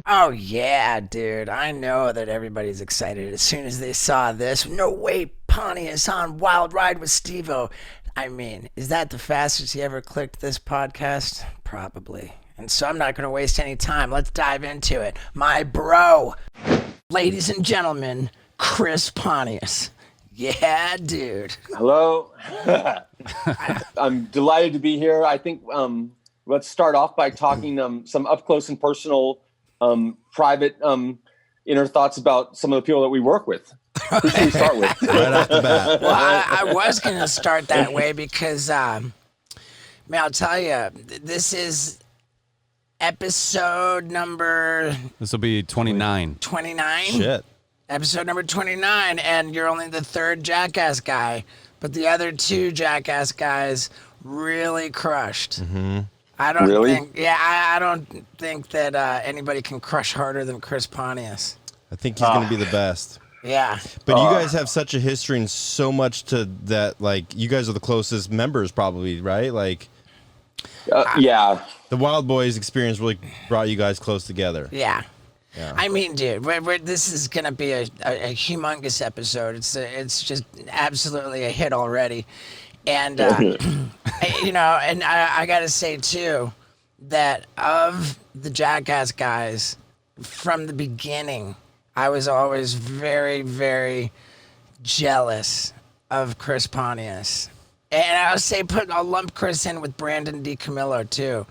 Oh, yeah, dude. I know that everybody's excited as soon as they saw this. No way, Pontius on Wild Ride with Steve-O. I mean, is that the fastest you ever clicked this podcast? Probably. And so I'm not going to waste any time. Let's dive into it. My bro, ladies and gentlemen, Chris Pontius. Yeah, dude. Hello. I'm delighted to be here. I think let's start off by talking some up close and personal, private inner thoughts about some of the people that we work with. Who should we start with? Right off the bat. Well, I was going to start that way because, man, I'll tell you, this is episode number... This will be 29. 29? Shit. Episode number 29, and you're only the third Jackass guy, but the other two Jackass guys really crushed. Mm-hmm. I don't Really? think, I don't think that anybody can crush harder than Chris Pontius. I think he's going to be the best. Yeah. But you guys have such a history and so much to that, like, you guys are the closest members probably, right? Like, yeah. the Wildboys experience really brought you guys close together. Yeah. Yeah. I mean, dude, this is gonna be a humongous episode. It's just absolutely a hit already, and I gotta say too that of the Jackass guys from the beginning, I was always very, very jealous of Chris Pontius, and I'll lump Chris in with Brandon DiCamillo too,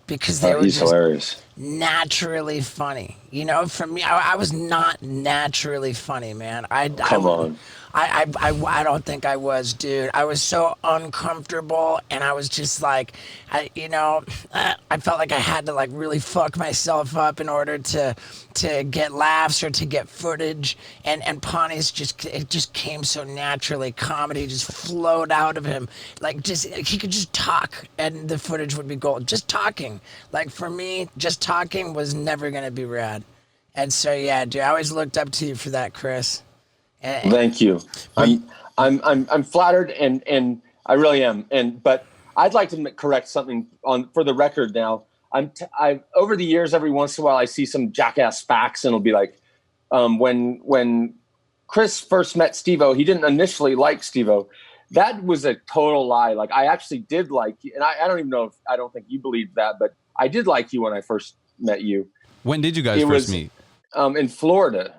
because they were He's just hilarious. naturally funny. You know, for me, I was not naturally funny, man. Come on. I don't think I was, dude. I was so uncomfortable, and I was just like, I felt like I had to like really fuck myself up in order to get laughs or to get footage. And Pontius just came so naturally. Comedy just flowed out of him. Like he could just talk, and the footage would be gold. Just talking. Like for me, just talking was never gonna be rad. And so yeah, dude, I always looked up to you for that, Chris. Thank you. I'm flattered, and I really am. But I'd like to correct something for the record now. I over the years, every once in a while, I see some Jackass facts, and it'll be like, when Chris first met Steve-O, he didn't initially like Steve-O. That was a total lie. Like I actually did like you, and I don't even know if I don't think you believed that, but I did like you when I first met you. When did you guys first meet? In Florida.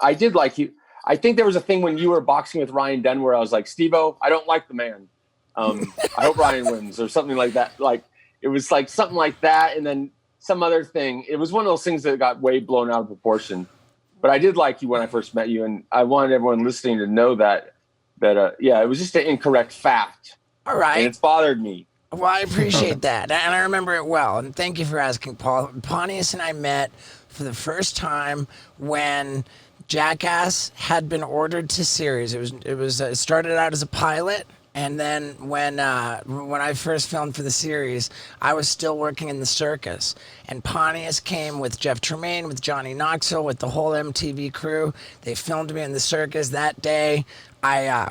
I did like you. I think there was a thing when you were boxing with Ryan Dunn where I was like, Steve-O, I don't like the man. I hope Ryan wins or something like that. Like it was like something like that. And then some other thing. It was one of those things that got way blown out of proportion. But I did like you when I first met you. And I wanted everyone listening to know that it was just an incorrect fact. All right. And it's bothered me. Well, I appreciate that. And I remember it well. And thank you for asking, Paul. Pontius and I met for the first time when Jackass had been ordered to series. It started out as a pilot, and then when I first filmed for the series, I was still working in the circus, and Pontius came with Jeff Tremaine, with Johnny Knoxville, with the whole MTV crew. They filmed me in the circus that day. I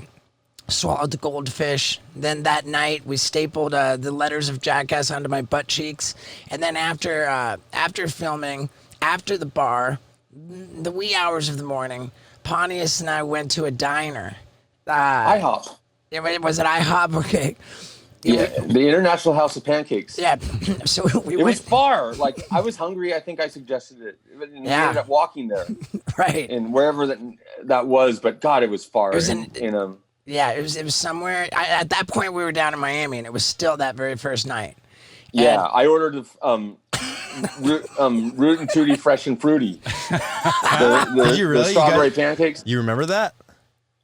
swallowed the goldfish. Then that night we stapled the letters of Jackass onto my butt cheeks, and then after filming. After the bar, the wee hours of the morning, Pontius and I went to a diner. Ihop. Was it Ihop? Okay. Yeah, the International House of Pancakes. Yeah. So we It went. was far. Like I was hungry. I think I suggested it. And we ended up walking there. Right. And wherever that was, but God, it was far. It was Yeah, it was somewhere. At that point, we were down in Miami, and it was still that very first night. Yeah, I ordered Root and Tooty Fresh and Fruity. Did you really? The strawberry pancakes. You remember that?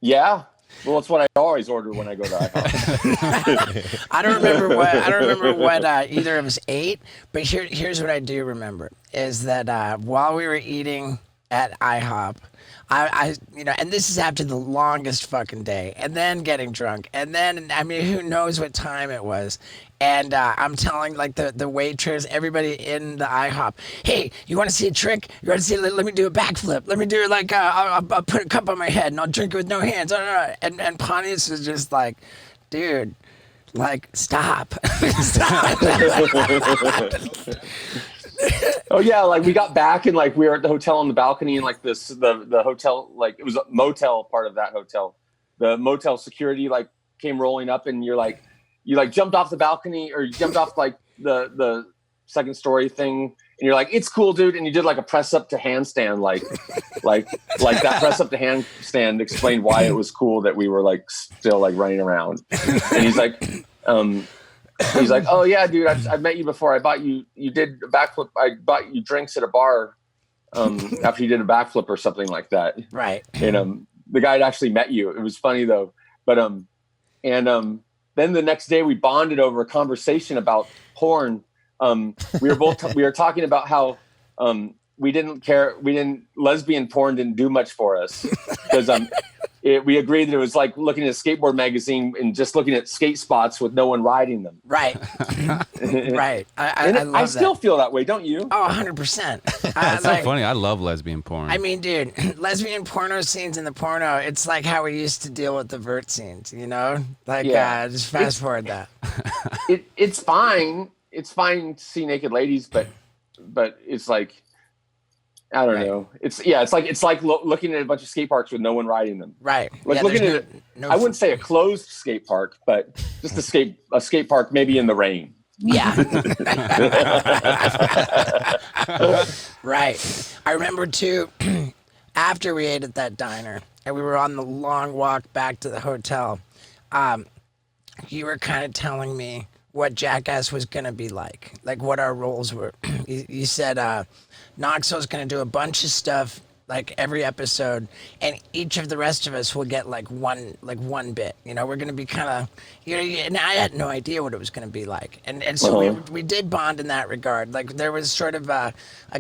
Yeah. Well, it's what I always order when I go to IHOP. I don't remember what either of us ate, but here's what I do remember is that while we were eating at IHOP, and this is after the longest fucking day, and then getting drunk, and then, I mean, who knows what time it was, and I'm telling, like, the waitress, everybody in the IHOP, hey, you want to see a trick? You want to see, let me do a backflip. Let me do, like, I'll put a cup on my head, and I'll drink it with no hands. And Pontius was just like, dude, like, stop. Stop. Oh yeah, like we got back and like we were at the hotel on the balcony and like the hotel, like it was a motel part of that hotel. The motel security like came rolling up and you like jumped off the balcony or you jumped off like the second story thing and you're like, it's cool, dude. And you did like a press up to handstand, like that press up to handstand explained why it was cool that we were like still like running around. And he's like, oh yeah, dude, I've met you before. I bought you did a backflip. I bought you drinks at a bar after you did a backflip or something like that. Right. And the guy had actually met you. It was funny though. But then the next day we bonded over a conversation about porn. We were talking about how lesbian porn didn't do much for us because we agreed that it was like looking at a skateboard magazine and just looking at skate spots with no one riding them. Right. Right. I still feel that way, don't you? Oh, 100%. That's so funny. I love lesbian porn. I mean, dude, lesbian porno scenes in the porno, it's like how we used to deal with the vert scenes, you know? Like, just fast forward that. It's fine. It's fine to see naked ladies, but it's like, I don't know. It's like looking at a bunch of skate parks with no one riding them. Right. Like looking at I wouldn't say a closed skate park, but just a skate park maybe in the rain. Yeah. Right. I remember too, after we ate at that diner and we were on the long walk back to the hotel, you were kind of telling me what Jackass was going to be like what our roles were. You said Knoxville's going to do a bunch of stuff like every episode, and each of the rest of us will get like one bit. You know, we're going to be kind of, you know, and I had no idea what it was going to be like. And so we did bond in that regard. Like there was sort of a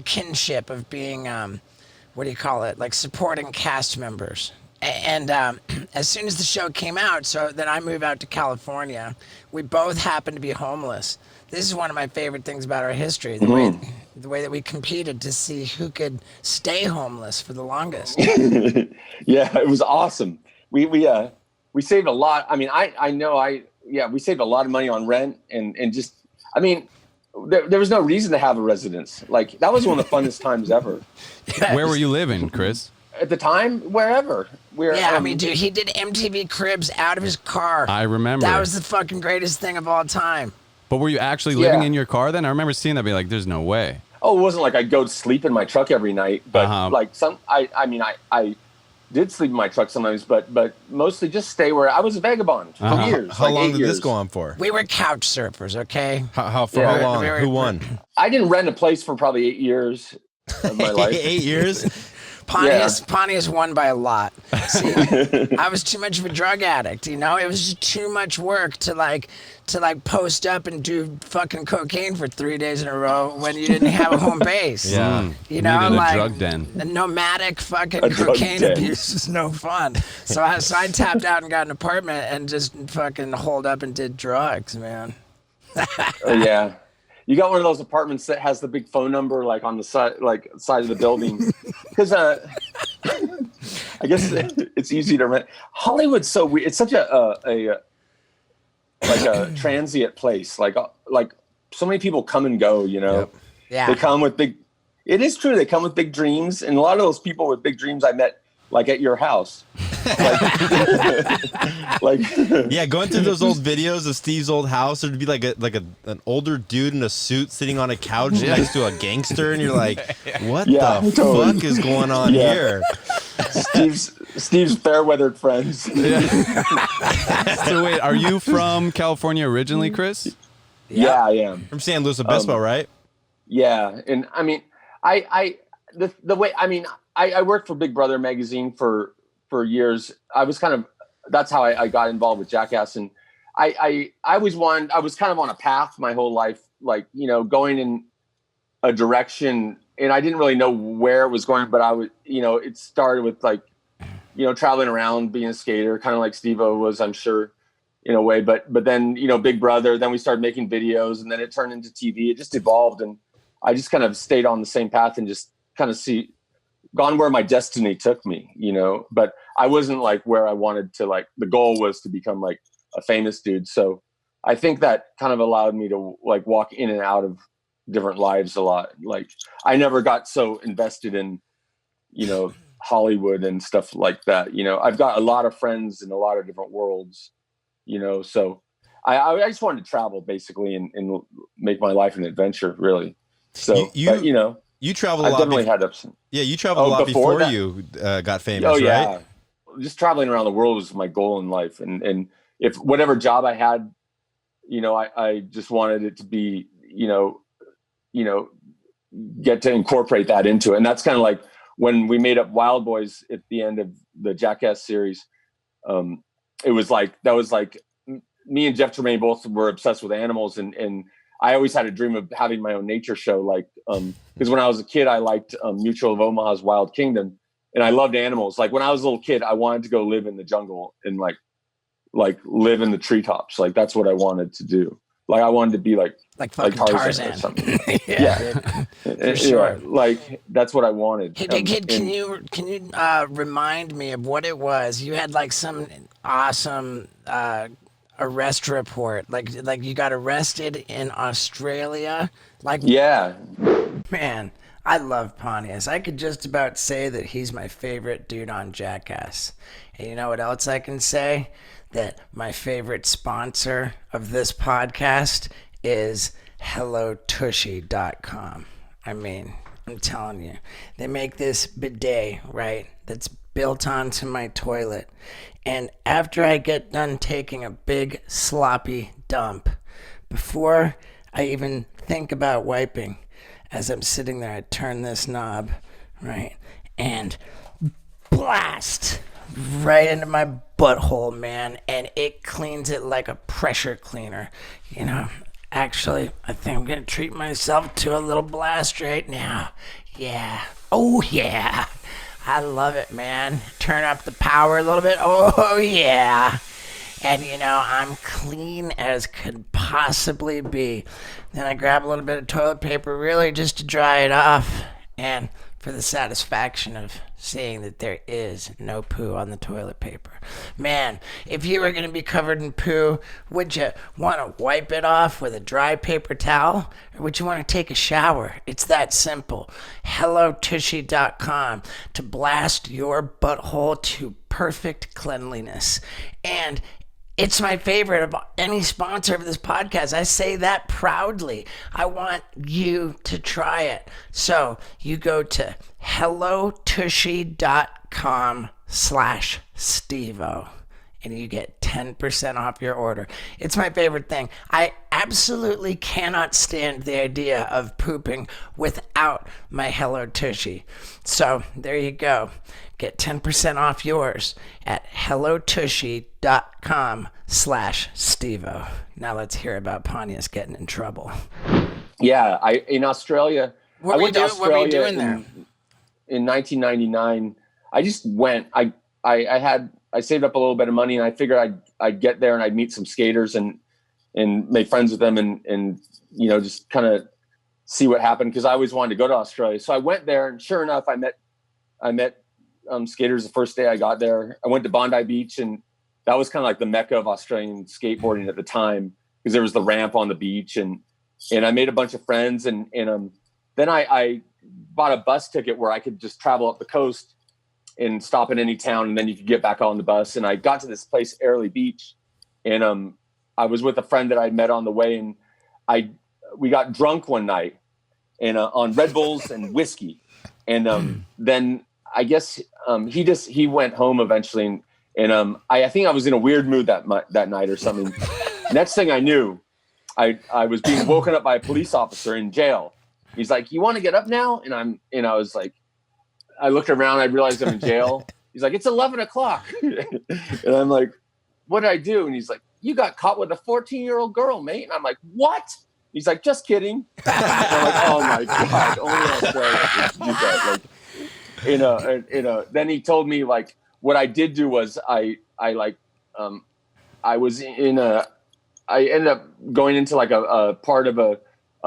kinship of being, what do you call it? Like supporting cast members. And as soon as the show came out, so then I moved out to California. We both happened to be homeless. This is one of my favorite things about our history, the way that we competed to see who could stay homeless for the longest. Yeah, it was awesome. We saved a lot. I mean, we saved a lot of money on rent and just, I mean, there was no reason to have a residence. Like that was one of the funnest times ever. Where were you living, Chris? At the time, wherever. I mean, dude, he did MTV Cribs out of his car. I remember. That was the fucking greatest thing of all time. But were you actually living in your car then? I remember seeing that, be like, there's no way. Oh, it wasn't like I'd go to sleep in my truck every night, but I did sleep in my truck sometimes, but mostly just stay where I was a vagabond for years. How long did this go on for? We were couch surfers, okay? How long? Who won? I didn't rent a place for probably 8 years of my life. 8 years? Pontius won by a lot. See, I was too much of a drug addict, you know? It was just too much work to post up and do fucking cocaine for 3 days in a row when you didn't have a home base. Yeah. You know, needed like a drug den. The nomadic fucking cocaine abuse is no fun. So I tapped out and got an apartment and just fucking holed up and did drugs, man. Oh yeah. You got one of those apartments that has the big phone number like on the side of the building, because I guess it's easy to rent. Hollywood's so weird. It's such a transient place. Like so many people come and go. You know, Yeah. They come with big. It is true. They come with big dreams, and a lot of those people with big dreams I met like at your house. Yeah, going through those old videos of Steve's old house, there'd be like an older dude in a suit sitting on a couch next to a gangster, and you're like, what the fuck is going on here? Steve's fair-weathered friends. So wait, are you from California originally, Chris? Yeah, I am. From San Luis Obispo, right? Yeah, and I mean, I worked for Big Brother magazine for years. I was that's how I got involved with Jackass. And I was kind of on a path my whole life, like, you know, going in a direction, and I didn't really know where it was going, but I was, you know, it started with like, you know, traveling around, being a skater, kind of like Steve-O was, I'm sure, in a way, but then, you know, Big Brother, then we started making videos, and then it turned into TV. It just evolved, and I just kind of stayed on the same path and just kind of gone where my destiny took me, you know, but I wasn't like where I wanted to, like, the goal was to become like a famous dude. So I think that kind of allowed me to like walk in and out of different lives a lot. Like I never got so invested in, you know, Hollywood and stuff like that. You know, I've got a lot of friends in a lot of different worlds, you know, so I just wanted to travel basically and make my life an adventure, really. So, but you know, you traveled a I've lot. definitely had ups. Yeah, you traveled a lot before that, you got famous, oh, yeah. right? Just traveling around the world was my goal in life. And if whatever job I had, you know, I just wanted it to be, you know, get to incorporate that into it. And that's kind of like when we made up Wildboys at the end of the Jackass series. It was like, that was like me and Jeff Tremaine both were obsessed with animals. And I always had a dream of having my own nature show. Like, because when I was a kid, I liked Mutual of Omaha's Wild Kingdom, and I loved animals. Like when I was a little kid, I wanted to go live in the jungle and like live in the treetops. Like that's what I wanted to do. Like I wanted to be like Tarzan or something. Yeah. For sure. Yeah, like that's what I wanted. Hey, kid, can you remind me of what it was? You had like some awesome arrest report. Like you got arrested in Australia. Like, yeah. Man, I love Pontius. I could just about say that he's my favorite dude on Jackass. And you know what else I can say? That my favorite sponsor of this podcast is HelloTushy.com. I mean, I'm telling you, they make this bidet, right, that's built onto my toilet. And after I get done taking a big sloppy dump, before I even think about wiping, as I'm sitting there, I turn this knob, right, and blast right into my butthole, man, and it cleans it like a pressure cleaner. You know, actually, I think I'm gonna treat myself to a little blast right now. Yeah. Oh, yeah. I love it, man. Turn up the power a little bit. Oh, yeah. And, you know, I'm clean as could possibly be. Then I grab a little bit of toilet paper, really, just to dry it off. And for the satisfaction of seeing that there is no poo on the toilet paper. Man, if you were going to be covered in poo, would you want to wipe it off with a dry paper towel? Or would you want to take a shower? It's that simple. HelloTushy.com to blast your butthole to perfect cleanliness. And it's my favorite of any sponsor of this podcast. I say that proudly. I want you to try it. So you go to HelloTushy.com/Stevo and you get 10% off your order. It's my favorite thing. I absolutely cannot stand the idea of pooping without my Hello Tushy. So there you go. Get 10% off yours at HelloTushy.com/Stevo. Now let's hear about Pontius getting in trouble. Yeah, in Australia. What were you doing there? In 1999, I just went. I saved up a little bit of money, and I figured I'd get there and I'd meet some skaters and make friends with them and you know, just kind of see what happened, because I always wanted to go to Australia. So I went there, and sure enough, I met skaters the first day I got there. I went to Bondi Beach, and that was kind of like the mecca of Australian skateboarding at the time, because there was the ramp on the beach, and I made a bunch of friends, and then I bought a bus ticket where I could just travel up the coast and stop in any town, and then you could get back on the bus. And I got to this place, Airlie Beach, and I was with a friend that I met on the way, and we got drunk one night and on Red Bulls and whiskey, and then I guess he went home eventually, and I think I was in a weird mood that night or something. Next thing I knew, I was being woken up by a police officer in jail. He's like, "You want to get up now?" And I was like, I looked around, I realized I'm in jail. He's like, "It's 11 o'clock. And I'm like, "What did I do?" And he's like, "You got caught with a 14-year-old girl, mate." And I'm like, "What?" He's like, "Just kidding." And I'm like, "Oh my God, only Australia do that." Like, then he told me, like, what I did do was I ended up going into like a part of a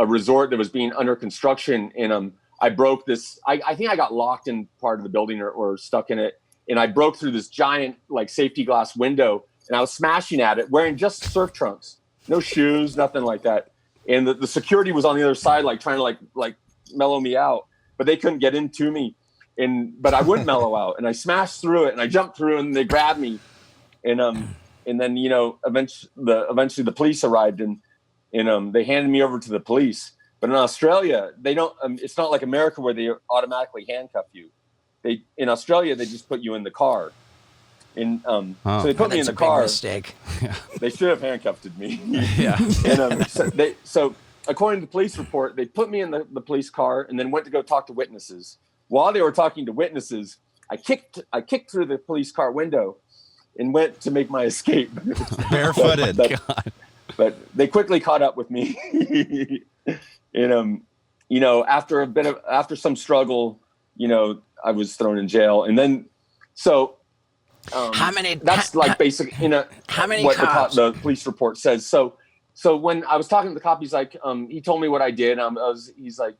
resort that was being under construction, and I broke this. I think I got locked in part of the building or stuck in it, and I broke through this giant like safety glass window, and I was smashing at it wearing just surf trunks, no shoes, nothing like that. and the security was on the other side, like trying to like mellow me out, but they couldn't get into me. But I wouldn't mellow out, and I smashed through it, and I jumped through, and they grabbed me, and then eventually the police arrived, and they handed me over to the police. But in Australia, they don't. It's not like America where they automatically handcuff you. In Australia, they just put you in the car, and so they put me in the car. Mistake. They should have handcuffed me. Yeah. And so according to the police report, they put me in the police car and then went to go talk to witnesses. While they were talking to witnesses, I kicked through the police car window and went to make my escape. Barefooted. But they quickly caught up with me. And after some struggle, I was thrown in jail. And then how many? That's basic. How many what cops? The police report says. So when I was talking to the cop, he's like, he told me what I did. I was like,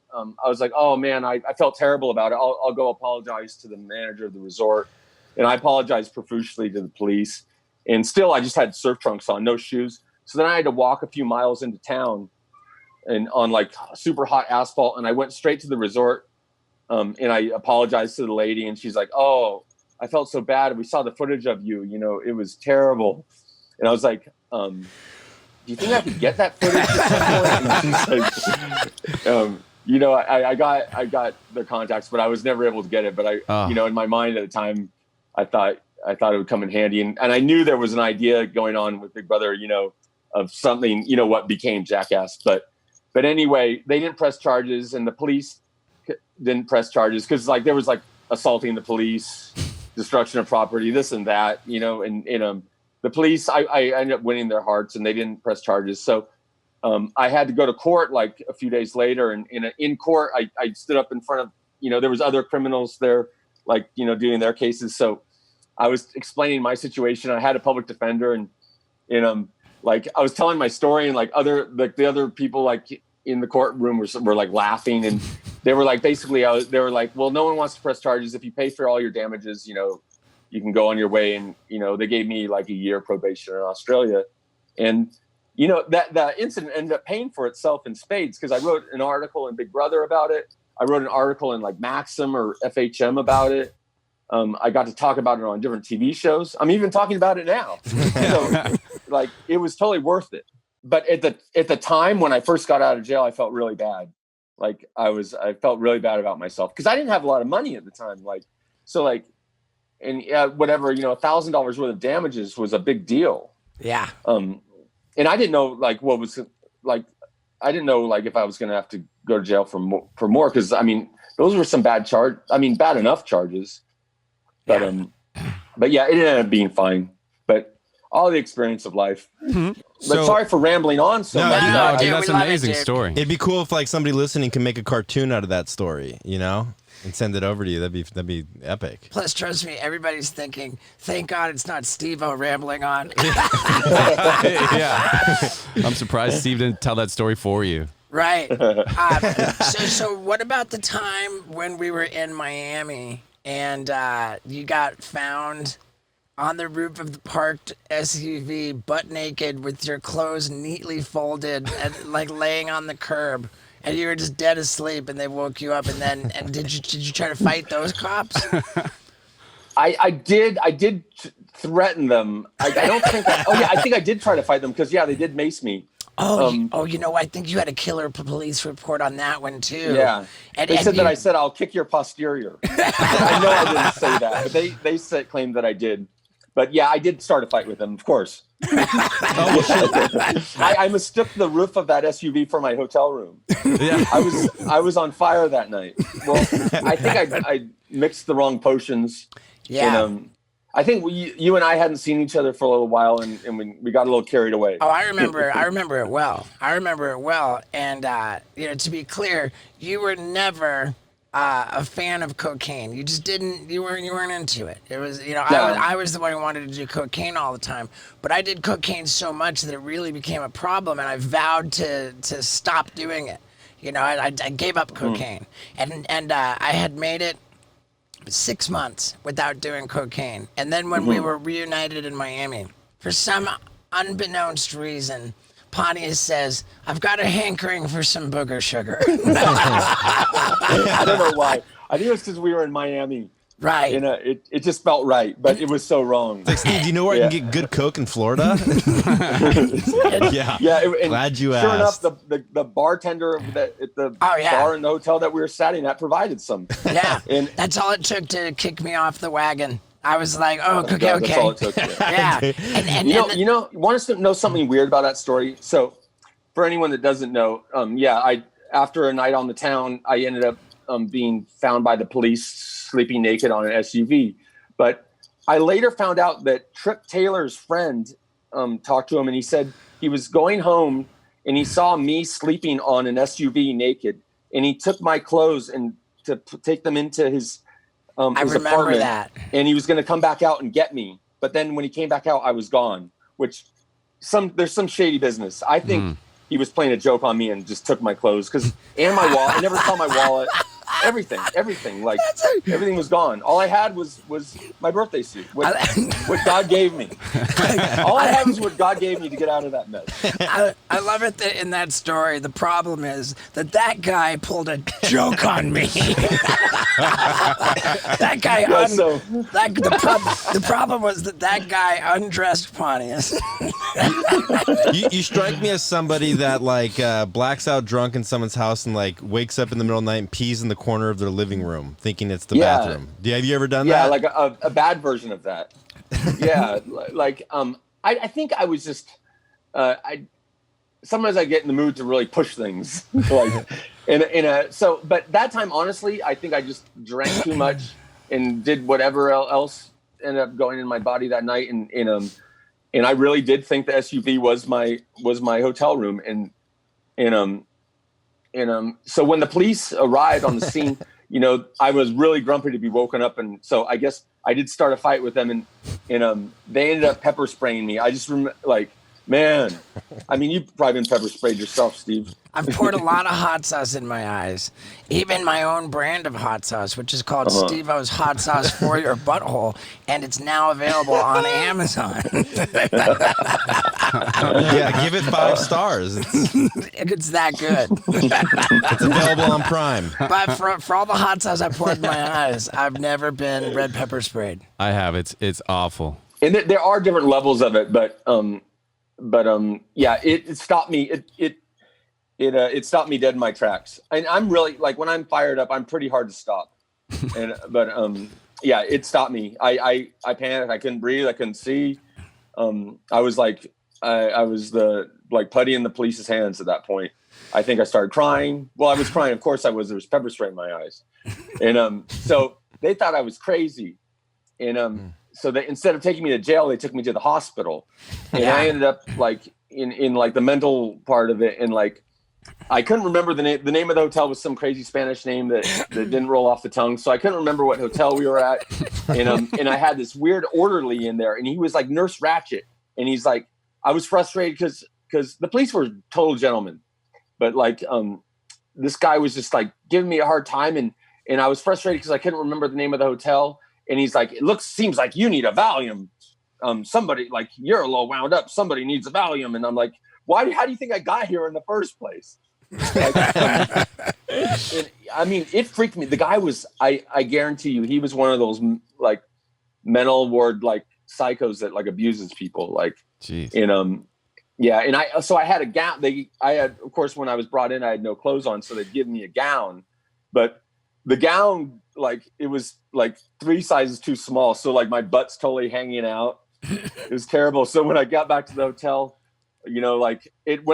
oh man, I felt terrible about it. I'll go apologize to the manager of the resort, and I apologized profusely to the police. And still, I just had surf trunks on, no shoes. So then I had to walk a few miles into town, and on like super hot asphalt. And I went straight to the resort, and I apologized to the lady, and she's like, oh, I felt so bad. We saw the footage of you. It was terrible. And I was like, do you think I could get that footage at some point? I got their contacts, but I was never able to get it. But in my mind at the time, I thought it would come in handy. And I knew there was an idea going on with Big Brother, of something, what became Jackass. But anyway, they didn't press charges, and the police didn't press charges because there was assaulting the police, destruction of property, this and that, and the police, I ended up winning their hearts, and they didn't press charges. So I had to go to court a few days later, and in court, I stood up in front of, there was other criminals there, doing their cases. So I was explaining my situation. I had a public defender, and I was telling my story, and the other people in the courtroom were laughing, and they were basically they were like, well, no one wants to press charges. If you pay for all your damages, you can go on your way. And, they gave me a year probation in Australia. And, that incident ended up paying for itself in spades, because I wrote an article in Big Brother about it. I wrote an article in Maxim or FHM about it. I got to talk about it on different TV shows. I'm even talking about it now. So it was totally worth it. But at the time when I first got out of jail, I felt really bad. I felt really bad about myself because I didn't have a lot of money at the time. Whatever, $1,000 worth of damages was a big deal. Yeah. And I didn't know what was I didn't know if I was going to have to go to jail for more. Cause those were some bad enough charges, but, but yeah, it ended up being fine, but all the experience of life. Mm-hmm. But sorry for rambling on so much. No, dude, that's an amazing story. It'd be cool if somebody listening can make a cartoon out of that story, and send it over to you. That'd be epic. Plus, trust me, everybody's thinking, thank God it's not Steve-O rambling on. Yeah. I'm surprised Steve didn't tell that story for you. Right. So what about the time when we were in Miami and you got found on the roof of the parked SUV, butt naked, with your clothes neatly folded and laying on the curb, and you were just dead asleep, and they woke you up, and did you try to fight those cops? I did threaten them. I don't think. I think I did try to fight them because they did mace me. I think you had a killer police report on that one too. Yeah, they said that I said I'll kick your posterior. I know I didn't say that, but they claimed that I did. But yeah, I did start a fight with them, of course. I mistook the roof of that SUV for my hotel room. Yeah, I was on fire that night. Well, I think I mixed the wrong potions. Yeah. And, I think you and I hadn't seen each other for a little while, and we got a little carried away. Oh, I remember it well. And to be clear, you were never a fan of cocaine. You just didn't. You weren't into it. It was I was the one who wanted to do cocaine all the time. But I did cocaine so much that it really became a problem, and I vowed to stop doing it. I gave up cocaine, and I had made it 6 months without doing cocaine. And then when we were reunited in Miami, for some unbeknownst reason, Pontius says, "I've got a hankering for some booger sugar." I don't know why. I think it was because we were in Miami. Right. It just felt right, but it was so wrong. Like, Steve, do you know where I can get good Coke in Florida? Yeah. Glad you asked. Sure enough, the bartender at the bar in the hotel that we were sitting at provided some. Yeah. And that's all it took to kick me off the wagon. I was like, "Oh, okay." That's all it took. Yeah. And you want to know something weird about that story? So, for anyone that doesn't know, after a night on the town, I ended up being found by the police sleeping naked on an SUV. But I later found out that Trip Taylor's friend talked to him, and he said he was going home and he saw me sleeping on an SUV naked, and he took my clothes and to take them into his remember that. And he was going to come back out and get me. But then when he came back out, I was gone, which there's some shady business. I think he was playing a joke on me and just took my clothes and my wallet. I never saw my wallet. Everything, like everything was gone. All I had was my birthday suit, what God gave me. All I had was what God gave me to get out of that mess. I love it that in that story, the problem is that guy pulled a joke on me. That guy, the problem was that guy undressed Pontius. You strike me as somebody that like blacks out drunk in someone's house and like wakes up in the middle of the night and pees in the corner of their living room thinking it's the bathroom. Have you ever done that? Yeah, like a bad version of that. Yeah, like I think I was just sometimes I get in the mood to really push things like but that time honestly I think I just drank too much and did whatever else ended up going in my body that night, and I really did think the SUV was my hotel room, so when the police arrived on the scene, I was really grumpy to be woken up, and so I guess I did start a fight with them, and they ended up pepper spraying me. I just remember, like, man, I mean, you've probably been pepper sprayed yourself, Steve. I've poured a lot of hot sauce in my eyes, even my own brand of hot sauce, which is called Steve-O's Hot Sauce for Your Butthole, and it's now available on Amazon. Yeah, give it 5 stars. It's that good. It's available on Prime. But for all the hot sauce I poured in my eyes, I've never been red pepper sprayed. I have. It's awful. And there are different levels of it, but it stopped me. It stopped me dead in my tracks. And I'm really, like, when I'm fired up, I'm pretty hard to stop. It stopped me. I panicked. I couldn't breathe. I couldn't see. I was like, I was the putty in the police's hands at that point. I think I started crying. Well, I was crying. Of course I was. There was pepper spray in my eyes. And so they thought I was crazy. And so they, instead of taking me to jail, they took me to the hospital. And I ended up in like the mental part of it, and like I couldn't remember the name. The name of the hotel was some crazy Spanish name that didn't roll off the tongue. So I couldn't remember what hotel we were at. And I had this weird orderly in there, and he was like Nurse Ratchet. And he's like, I was frustrated because the police were total gentlemen, but like this guy was just like giving me a hard time, and I was frustrated because I couldn't remember the name of the hotel. And he's like, seems like you need a Valium. Somebody, like, you're a little wound up. Somebody needs a Valium. And I'm like, how do you think I got here in the first place? I mean, it freaked me. The guy was, I guarantee you, he was one of those like mental ward, like psychos that like abuses people. Like, jeez. And I had a gown. Of course, when I was brought in, I had no clothes on. So they'd give me a gown, but the gown, like, it was like 3 sizes too small. So like my butt's totally hanging out. It was terrible. So when I got back to the hotel, when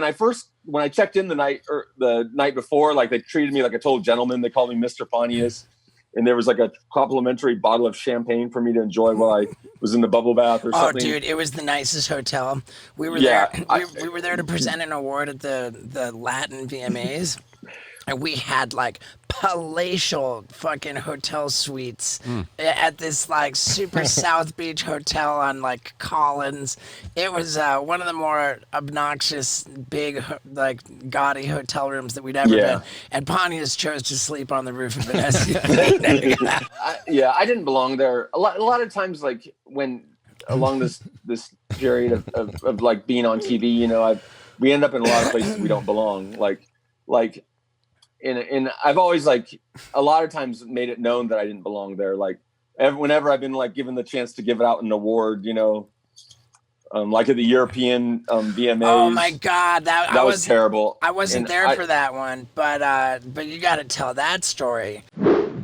I checked in the night before, like, they treated me like a total gentleman. They called me Mr. Pontius, and there was like a complimentary bottle of champagne for me to enjoy while I was in the bubble bath or something. Oh, dude, it was the nicest hotel. We were there. We were there to present an award at the Latin VMAs. And we had like palatial fucking hotel suites at this like super South Beach hotel on like Collins. It was one of the more obnoxious, big, like gaudy hotel rooms that we'd ever been. And Pontius chose to sleep on the roof of an SUV. I didn't belong there. A lot of times, like when along this period of like being on TV, we end up in a lot of places we don't belong. Like I've always like a lot of times made it known that I didn't belong there. Like whenever I've been like given the chance to give out an award, you know, like at the European VMAs. Oh my God, that was terrible. I wasn't there for that one, but you got to tell that story,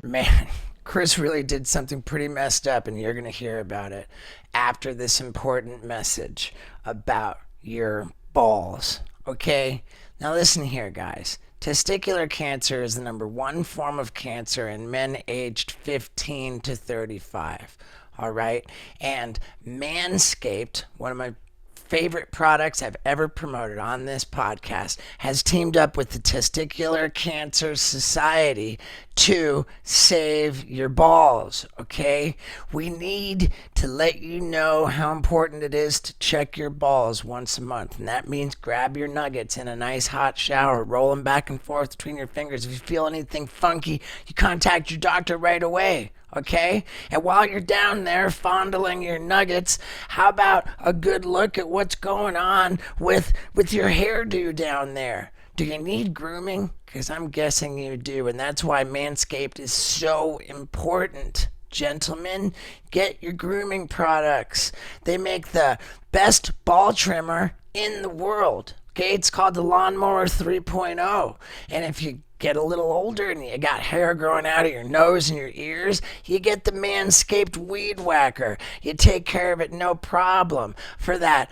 man. Chris really did something pretty messed up, and you're gonna hear about it after this important message about your balls. Okay, now listen here, guys. Testicular cancer is the #1 form of cancer in men aged 15 to 35. All right. And Manscaped, one of my favorite products I've ever promoted on this podcast, has teamed up with the Testicular Cancer Society to save your balls, okay? We need to let you know how important it is to check your balls once a month, and that means grab your nuggets in a nice hot shower, roll them back and forth between your fingers. If you feel anything funky, you contact your doctor right away. Okay? And while you're down there fondling your nuggets, how about a good look at what's going on with your hairdo down there? Do you need grooming? Because I'm guessing you do, and that's why Manscaped is so important. Gentlemen, get your grooming products. They make the best ball trimmer in the world. Okay, it's called the Lawnmower 3.0. And if you get a little older and you got hair growing out of your nose and your ears, you get the Manscaped Weed Whacker. You take care of it no problem. For that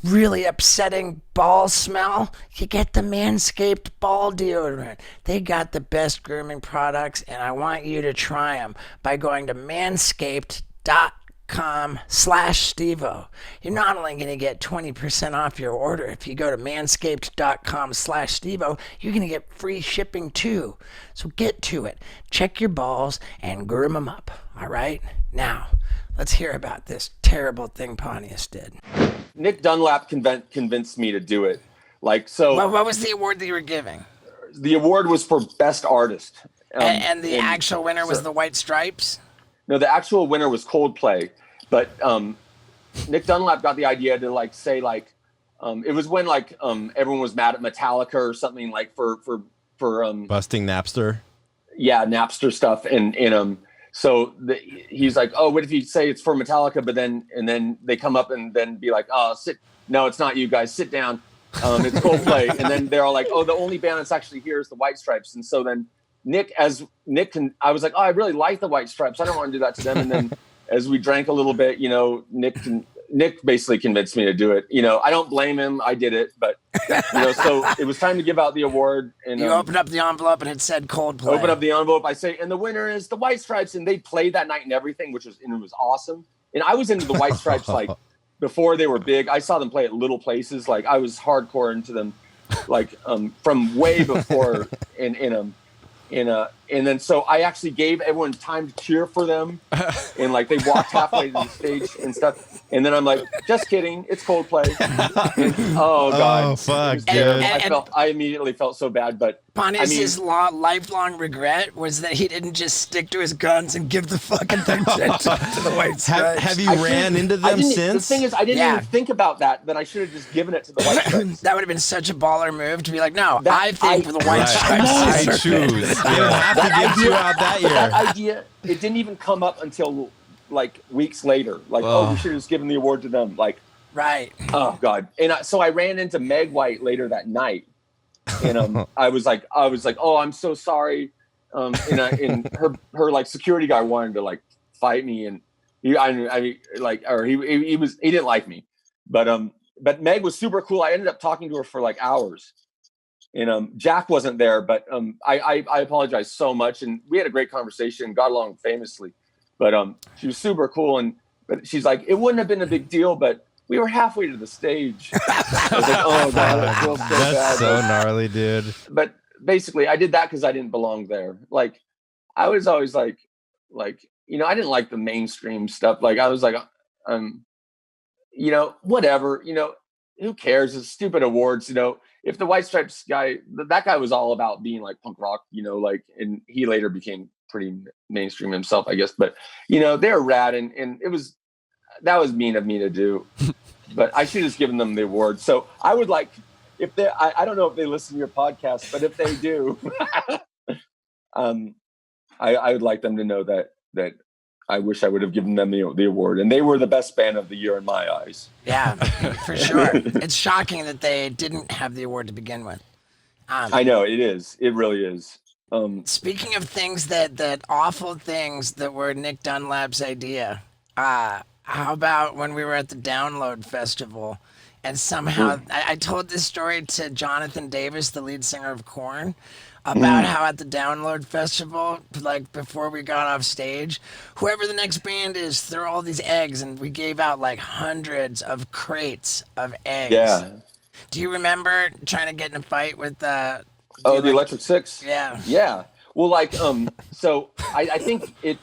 really upsetting ball smell, you get the Manscaped Ball Deodorant. They got the best grooming products, and I want you to try them by going to manscaped.com/Stevo. You're not only going to get 20% off your order if you go to manscaped.com/Stevo, you're going to get free shipping too. So get to it. Check your balls and groom them up. All right? Now, let's hear about this terrible thing Pontius did. Nick Dunlap convinced me to do it. Like, so. What was the award that you were giving? The award was for best artist. And the actual winner was the White Stripes? No, the actual winner was Coldplay. But Nick Dunlap got the idea to like say like it was when like everyone was mad at Metallica or something, like for busting Napster. Yeah, Napster stuff, and so he's like, oh, what if you say it's for Metallica, but then they come up and then be like, oh, no, it's not you guys, sit down, it's Coldplay, and then they're all like, oh, the only band that's actually here is the White Stripes, and so then I was like, oh, I really like the White Stripes, I don't want to do that to them, and then. As we drank a little bit, you know, Nick basically convinced me to do it. You know, I don't blame him. I did it, but you know, so it was time to give out the award. And you opened up the envelope and it said Coldplay. Open up the envelope. I say, and the winner is the White Stripes, and they played that night and everything, which was awesome. And I was into the White Stripes like before they were big. I saw them play at little places. Like I was hardcore into them, like from way before and then so I actually gave everyone time to cheer for them, and like they walked halfway to the stage and stuff, and then I'm like, just kidding, it's Coldplay. And, oh God, oh fuck, dude. I immediately felt so bad, but Pontius' lifelong regret was that he didn't just stick to his guns and give the fucking thing to the White Stripes. Have you ran into them since? The thing is, I didn't even think about that I should have just given it to the White Stripes. That would have been such a baller move to be like, no, I think for the White Stripes. I choose. You don't have to give two out that year. That idea, it didn't even come up until like weeks later. Like, we should have just given the award to them. Like, right. Oh God. And so I ran into Meg White later that night. And I was like, oh, I'm so sorry. And her like security guy wanted to like fight me, and he didn't like me, but Meg was super cool. I ended up talking to her for like hours, and Jack wasn't there, but I apologize so much, and we had a great conversation, got along famously, but she was super cool, but she's like, it wouldn't have been a big deal, but we were halfway to the stage. I was like, oh God, I feel so bad. That's so gnarly, dude. But basically, I did that because I didn't belong there. Like, I was always like, you know, I didn't like the mainstream stuff. Like, I was like, you know, whatever. You know, who cares? It's stupid awards. You know, if the White Stripes guy, that guy was all about being like punk rock. You know, like, and he later became pretty mainstream himself, I guess. But you know, they're rad, and that was mean of me to do. But I should have just given them the award. So I would like if they, I don't know if they listen to your podcast, but if they do, I would like them to know that I wish I would have given them the award, and they were the best band of the year in my eyes. Yeah, for sure. It's shocking that they didn't have the award to begin with. I know it is. It really is. Speaking of things that awful things that were Nick Dunlap's idea, how about when we were at the Download Festival, and somehow I told this story to Jonathan Davis, the lead singer of Korn, about how at the Download Festival, like before we got off stage, whoever the next band is, throw all these eggs, and we gave out like hundreds of crates of eggs. Yeah. Do you remember trying to get in a fight with the Electric Six? Yeah. Yeah. Well, like, so I think it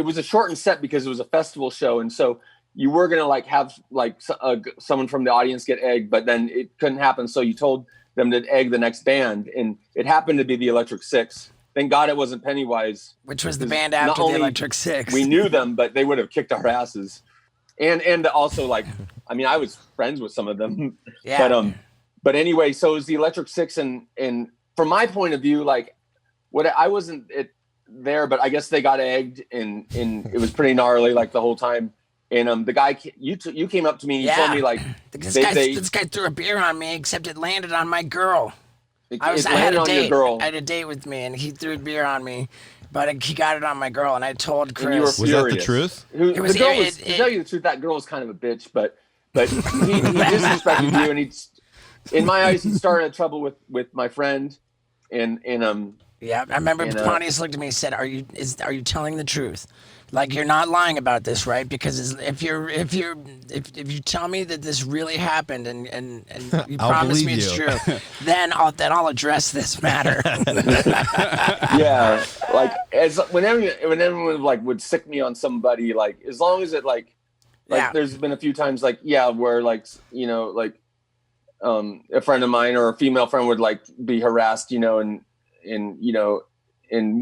was a shortened set because it was a festival show, and so you were gonna like have like someone from the audience get egged, but then it couldn't happen. So you told them to egg the next band, and it happened to be the Electric Six. Thank God it wasn't Pennywise, which was the band after the Electric Six. We knew them, but they would have kicked our asses. And also, like, I mean, I was friends with some of them. Yeah. But anyway, so it was the Electric Six, and from my point of view, like, I wasn't there, but I guess they got egged, and it was pretty gnarly, like the whole time. And the guy, you came up to me and you told me, like, this guy threw a beer on me, except it landed on my girl. I had a date. I had a date with me, and he threw a beer on me, but he got it on my girl, and I told Chris. And you were furious. Was that the truth? To tell you the truth, that girl was kind of a bitch, but he disrespected you, and in my eyes, he started trouble with my friend, and yeah, I remember Pontius looked at me and said, "Are you telling the truth? Like, you're not lying about this, right? Because if you tell me that this really happened and you promise me it's true, then I'll address this matter." Yeah, like when everyone like would sick me on somebody, like as long as it like there's been a few times like where like like a friend of mine or a female friend would like be harassed, and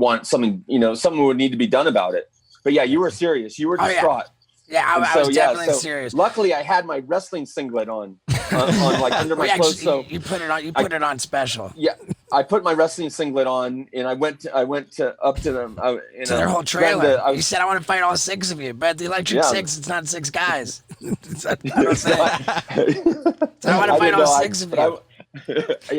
want something, something would need to be done about it. But yeah, you were serious. You were distraught. Yeah, I was definitely serious. Luckily, I had my wrestling singlet on like under my clothes. So you put it on. You put it on special. Yeah, I put my wrestling singlet on, and I went up to them to their whole trailer. You said, "I want to fight all six of you," but at the Electric Six, it's not six guys. So I want to fight all six of you.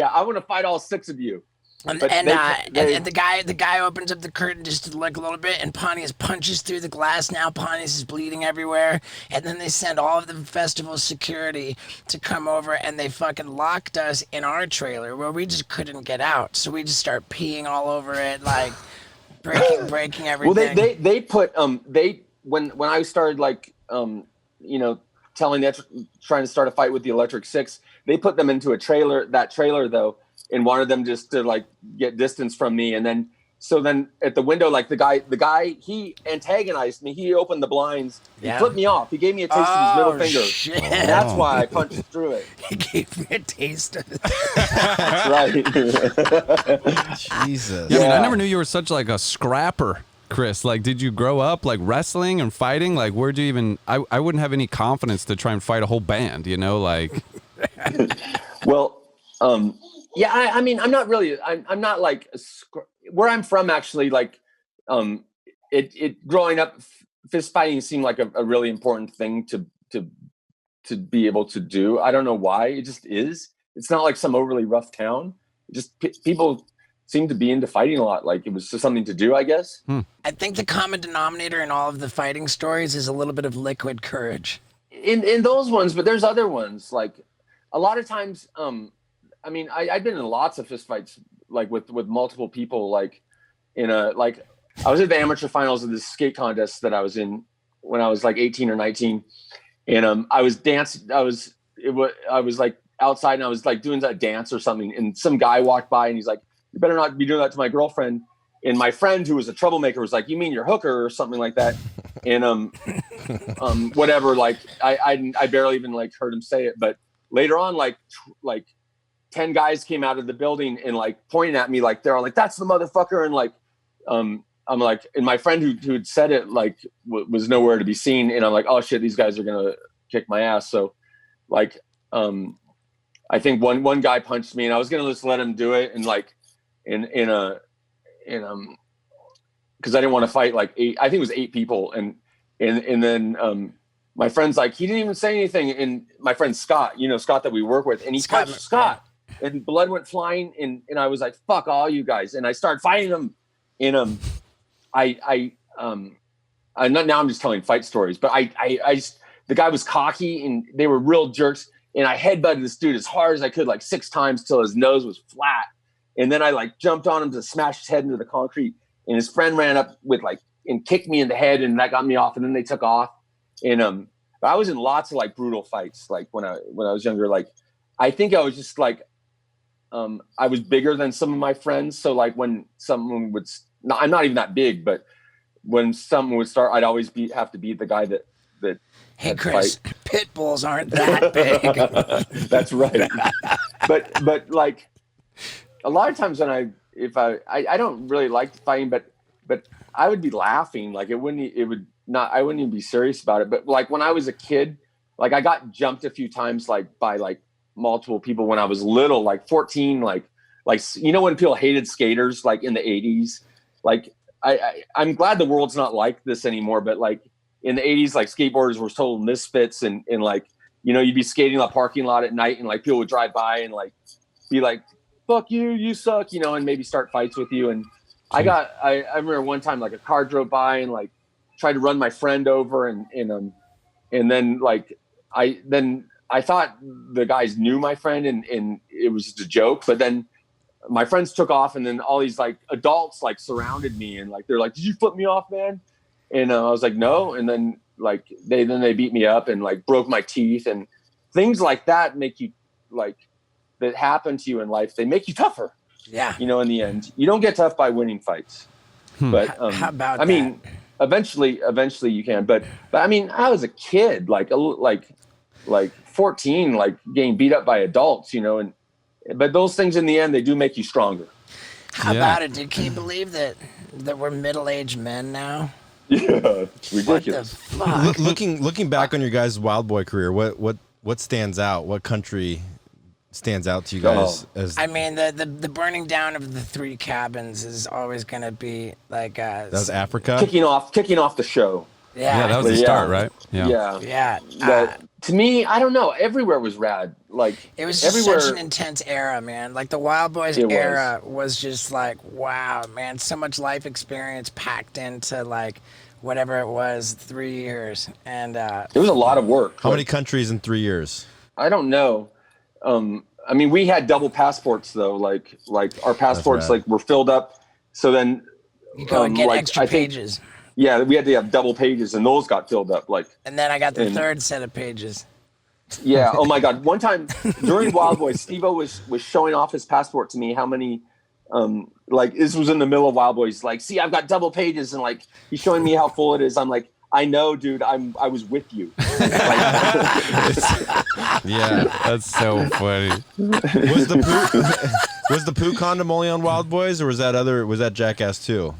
I want to fight all six of you. And the guy opens up the curtain just to look a little bit, and Pontius punches through the glass. Now Pontius is bleeding everywhere, and then they send all of the festival security to come over, and they fucking locked us in our trailer where we just couldn't get out. So we just start peeing all over it, like breaking everything. Well, they put when I started like trying to start a fight with the Electric Six, they put them into a trailer. That trailer though. And wanted them just to like get distance from me, and then at the window, like the guy he antagonized me. He opened the blinds, he flipped me off. He gave me a taste of his middle finger. Shit. And that's why I punched through it. He gave me a taste of it. That's right. Jesus. Yeah, I mean, I never knew you were such like a scrapper, Chris. Like, did you grow up like wrestling and fighting? Like, where'd you even? I wouldn't have any confidence to try and fight a whole band. Like. Well. Yeah, I mean, I'm not really. I'm not like where I'm from. Actually, like, it growing up, fist fighting seemed like a really important thing to be able to do. I don't know why. It just is. It's not like some overly rough town. Just people seem to be into fighting a lot. Like it was just something to do, I guess. I think the common denominator in all of the fighting stories is a little bit of liquid courage. In those ones, but there's other ones. Like a lot of times. I mean, I've been in lots of fistfights, like with multiple people, like I was at the amateur finals of this skate contest that I was in when I was like 18 or 19. And I was dancing. I was like outside and I was like doing that dance or something. And some guy walked by and he's like, "You better not be doing that to my girlfriend." And my friend, who was a troublemaker, was like, "You mean your hooker?" or something like that. And whatever, like I barely even like heard him say it. But later on, like 10 guys came out of the building and like pointing at me, like they're all like, "That's the motherfucker." And like, I'm like, and my friend who had said it like was nowhere to be seen. And I'm like, "Oh shit, these guys are gonna kick my ass." So like, I think one guy punched me, and I was gonna just let him do it, and like in because I didn't want to fight like I think it was 8 people, and then my friend's like, he didn't even say anything, and my friend Scott, Scott that we work with, and he punched Scott, and blood went flying, and I was like, fuck all you guys, and I started fighting him, and now I'm just telling fight stories, but I just, the guy was cocky, and they were real jerks, and I headbutted this dude as hard as I could, like 6 times till his nose was flat, and then I like jumped on him to smash his head into the concrete, and his friend ran up with and kicked me in the head, and that got me off, and then they took off. And I was in lots of like brutal fights, like when I was younger. Like I think I was just like I was bigger than some of my friends, so like when someone would, I'm not even that big, but when someone would start, I'd always have to beat the guy that. Hey Chris, pit bulls aren't that big. That's right. But like a lot of times when I don't really like fighting, but I would be laughing, like I wouldn't even be serious about it. But like when I was a kid, like I got jumped a few times, like by like multiple people when I was little, like 14, like when people hated skaters, like in the 80s, like I'm glad the world's not like this anymore. But like in the 80s, like skateboarders were total misfits, and like, you'd be skating in the parking lot at night, and like people would drive by and like be like, fuck you, you suck, and maybe start fights with you. And I remember one time, like a car drove by and like tried to run my friend over, and then like I thought the guys knew my friend, and it was just a joke. But then my friends took off, and then all these like adults like surrounded me, and like they're like, "Did you flip me off, man?" And I was like, "No." And then like they beat me up and like broke my teeth, and things like that make you like, that happen to you in life, they make you tougher. Yeah. In the end, you don't get tough by winning fights. But how about I mean, eventually you can. But I mean, I was a kid, like 14, like getting beat up by adults, but those things in the end, they do make you stronger. How about it, dude? Can you believe that we're middle-aged men now? Yeah, it's ridiculous. What the fuck? Looking back on your guys' Wild Boy career, what stands out? What country stands out to you guys? As I mean, the burning down of the 3 cabins is always going to be like that was Africa, kicking off the show. Yeah, that was the start, right? Yeah. To me, I don't know. Everywhere was rad. Like it was just everywhere, such an intense era, man. Like the Wildboys era was just like, wow, man. So much life experience packed into like whatever it was, 3 years, and it was a lot of work. How many countries in 3 years? I don't know. I mean, we had double passports though. Like our passports like were filled up. So then you go and get extra pages. Yeah, we had to have double pages, and those got filled up. Like, and then I got the third set of pages. Yeah. Oh my God. One time during Wildboys, Steve-O was showing off his passport to me. How many? Like this was in the middle of Wildboys. Like, see, I've got double pages, and like he's showing me how full it is. I'm like, I know, dude. I was with you. Yeah, that's so funny. Was the poo condom only on Wildboys, or was that Jackass too?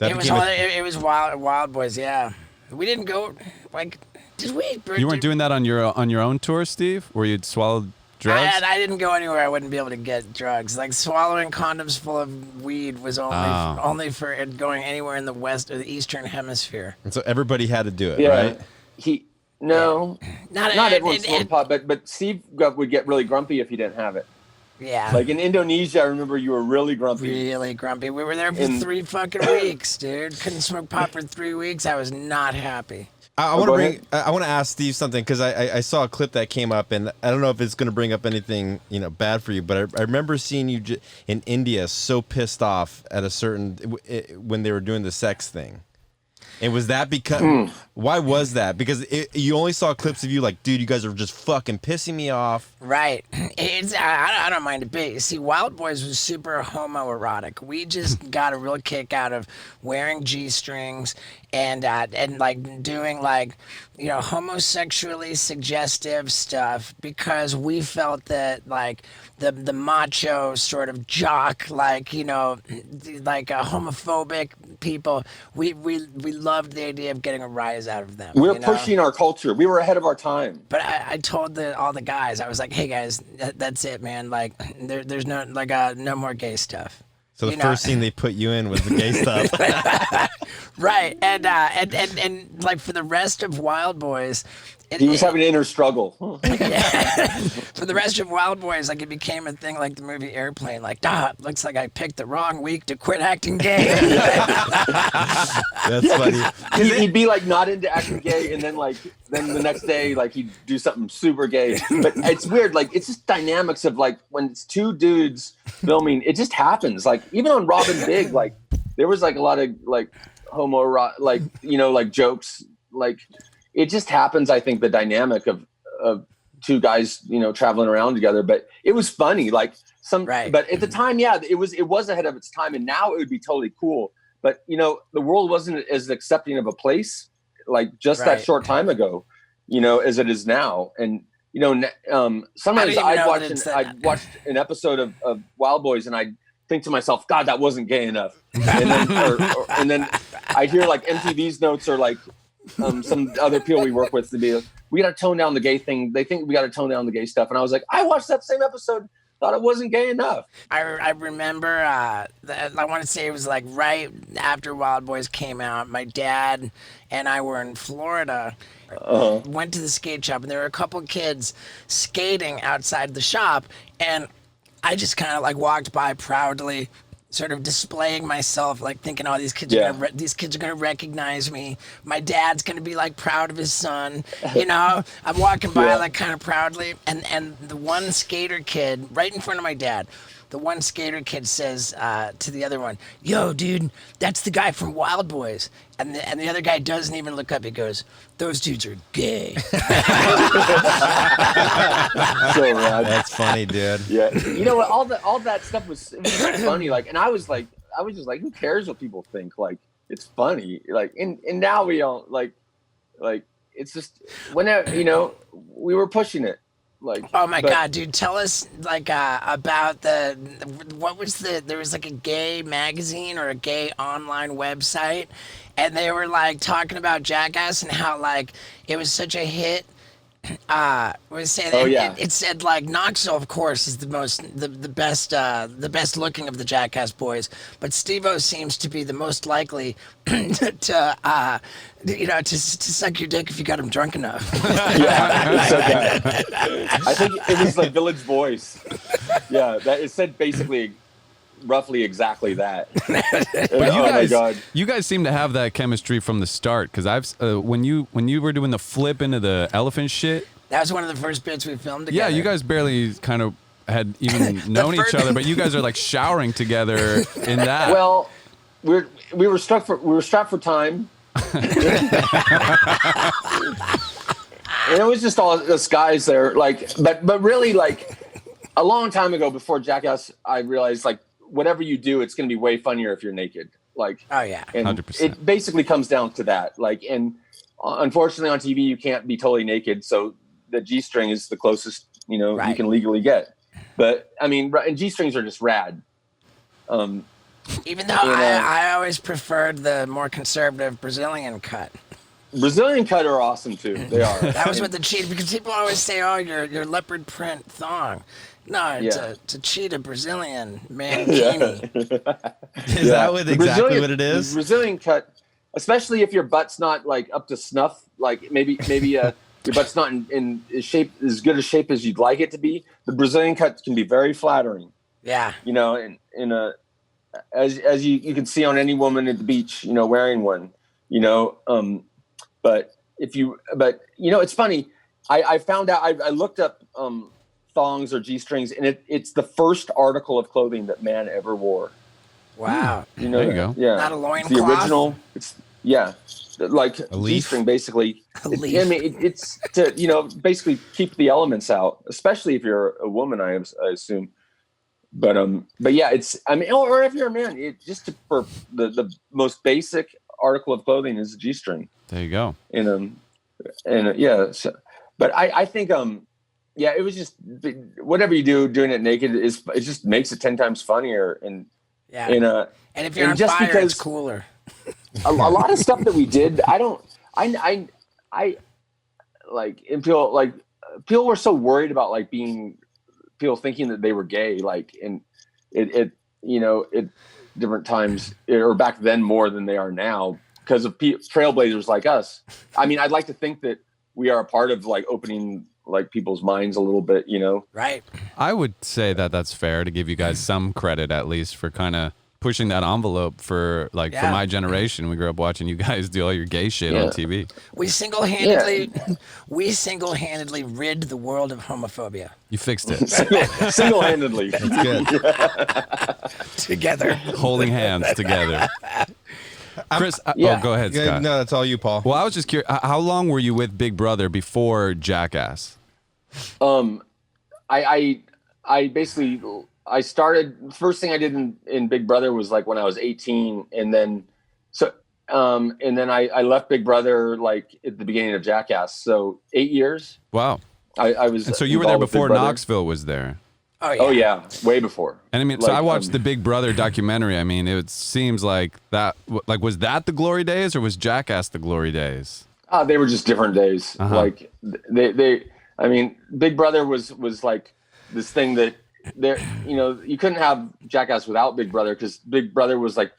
It was Wildboys. Yeah, we didn't go like. Did we? You weren't doing that on your own tour, Steve, where you'd swallowed drugs? I didn't go anywhere I wouldn't be able to get drugs. Like swallowing condoms full of weed was only for going anywhere in the west or the eastern hemisphere. And so everybody had to do it, right? Not everyone smoked pot, but Steve would get really grumpy if he didn't have it. Yeah. Like in Indonesia, I remember you were really grumpy. Really grumpy. We were there for 3 fucking weeks, dude. Couldn't smoke pot for 3 weeks. I was not happy. I want to ask Steve something, because I saw a clip that came up, and I don't know if it's going to bring up anything bad for you, but I remember seeing you in India so pissed off at when they were doing the sex thing. And was that because why was that? Because you only saw clips of you like, dude, you guys are just fucking pissing me off. Right. I don't mind a bit. See, Wildboys was super homoerotic. We just got a real kick out of wearing G-strings and like doing like, homosexually suggestive stuff, because we felt that like the macho sort of jock, like, like a homophobic people, we loved the idea of getting a rise out of them. We're pushing our culture. We were ahead of our time. But I told all the guys, I was like, hey guys, that's it, man. Like there's no no more gay stuff. So the first scene they put you in was the gay stuff. Right. And like for the rest of Wildboys, he was having an inner struggle. For the rest of Wildboys, like it became a thing like the movie Airplane. Like, looks like I picked the wrong week to quit acting gay. That's funny. He'd be like not into acting gay, and then the next day like he'd do something super gay. But it's weird. Like it's just dynamics of like when it's two dudes filming, it just happens. Like even on Robin Big, like there was like a lot of like homoerotic, like like jokes, like. It just happens, I think, the dynamic of two guys, traveling around together. But it was funny, like right. But at the time, yeah, it was ahead of its time, and now it would be totally cool. But the world wasn't as accepting of a place like just that short time ago, as it is now. And sometimes I'd watch an episode of Wildboys, and I'd think to myself, God, that wasn't gay enough. And then I'd hear like MTV's notes or like. Some other people we work with to be like, we got to tone down the gay thing. They think we got to tone down the gay stuff. And I was like, I watched that same episode, thought it wasn't gay enough. I remember, I want to say it was like right after Wildboys came out, my dad and I were in Florida, went to the skate shop, and there were a couple kids skating outside the shop. And I just kind of like walked by proudly, sort of displaying myself, like thinking, oh, these kids are gonna recognize me. My dad's gonna be like proud of his son. I'm walking by like kind of proudly, and the one skater kid right in front of my dad, the one skater kid says to the other one, "Yo, dude, that's the guy from Wildboys." And the other guy doesn't even look up. He goes, "Those dudes are gay." So rad. That's funny, dude. Yeah, what? All that stuff was funny. Like, and I was just like, who cares what people think? Like, it's funny. Like, and now we don't like it's just whenever we were pushing it. Like, oh my God, dude, tell us like about there was like a gay magazine or a gay online website, and they were like talking about Jackass and how like it was such a hit. It said like Knoxville, of course, is the best looking of the Jackass boys, but Steve-O seems to be the most likely to suck your dick if you got him drunk enough. Yeah, so I think it was like Village Voice. Yeah, it said basically. Roughly exactly that. But you guys seem to have that chemistry from the start, because when you were doing the flip into the elephant shit, that was one of the first bits we filmed together. Yeah, you guys barely kind of had even known each other, but you guys are like showering together in that. Well, we were strapped for time. And it was just all us guys there, like, but really, like, a long time ago before Jackass, I realized like. Whatever you do, it's going to be way funnier if you're naked. Like, oh yeah, and 100%. It basically comes down to that. Like, and unfortunately on TV you can't be totally naked, so the G-string is the closest you can legally get. But I mean, and G-strings are just rad. Even though I always preferred the more conservative Brazilian cut. Brazilian cut are awesome too. They are. That was what the cheetah, because people always say, "Oh, your leopard print thong." No, it's a cheetah Brazilian mankini. Is that exactly what it is? The Brazilian cut, especially if your butt's not like up to snuff, like maybe your butt's not in shape as good a shape as you'd like it to be. The Brazilian cut can be very flattering. Yeah, as you can see on any woman at the beach, wearing one. But it's funny. I found out. I looked up. Thongs or G-strings, and it's the first article of clothing that man ever wore. Wow. There you go. Yeah. Not a loincloth? The original. It's like a G-string basically. It's to basically keep the elements out, especially if you're a woman, I assume. But yeah, or if you're a man, for the most basic article of clothing is a G-string. There you go. But I think yeah, it was just whatever you do, doing it naked it just makes it 10 times funnier. And if you're on fire, it's cooler. a lot of stuff that we did. I like, and people were so worried about like people thinking that they were gay, like, and it different times, or back then more than they are now, because of trailblazers like us. I mean, I'd like to think that we are a part of like opening like people's minds a little bit, Right. I would say that that's fair to give you guys some credit, at least, for kind of pushing that envelope for my generation. We grew up watching you guys do all your gay shit on TV. We single-handedly rid the world of homophobia. You fixed it. Single-handedly. That's good. Together. Holding hands together. Chris, yeah. go ahead, Scott. No, that's all you, Paul. Well, I was just curious, how long were you with Big Brother before Jackass? I basically, I started, first thing I did in Big Brother was like when I was 18, and then I left Big Brother like at the beginning of Jackass. So 8 years. Wow. I was. And so you were there before Knoxville was there. Oh yeah. Way before. And I mean, so I watched the Big Brother documentary. I mean, it seems like that. Like, was that the glory days, or was Jackass the glory days? They were just different days. Uh-huh. Like I mean, Big Brother was like this thing that you couldn't have Jackass without Big Brother, because Big Brother was like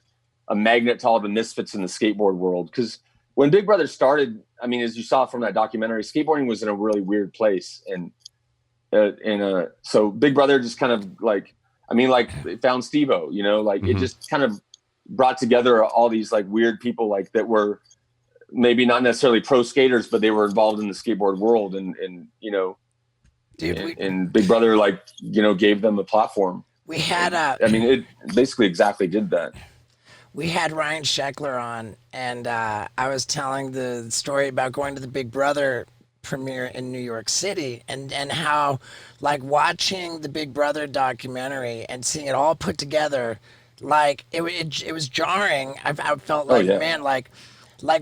a magnet to all the misfits in the skateboard world. Because when Big Brother started, I mean, as you saw from that documentary, skateboarding was in a really weird place, and so Big Brother just kind of like, I mean, like it found Steve-O, it just kind of brought together all these like weird people like that were maybe not necessarily pro skaters, but they were involved in the skateboard world, and Dude, and Big Brother gave them a platform. We had it basically exactly did that. We had Ryan Sheckler on, and I was telling the story about going to the Big Brother premiere in New York City, and how like watching the Big Brother documentary and seeing it all put together, like it was jarring. I felt like, man, like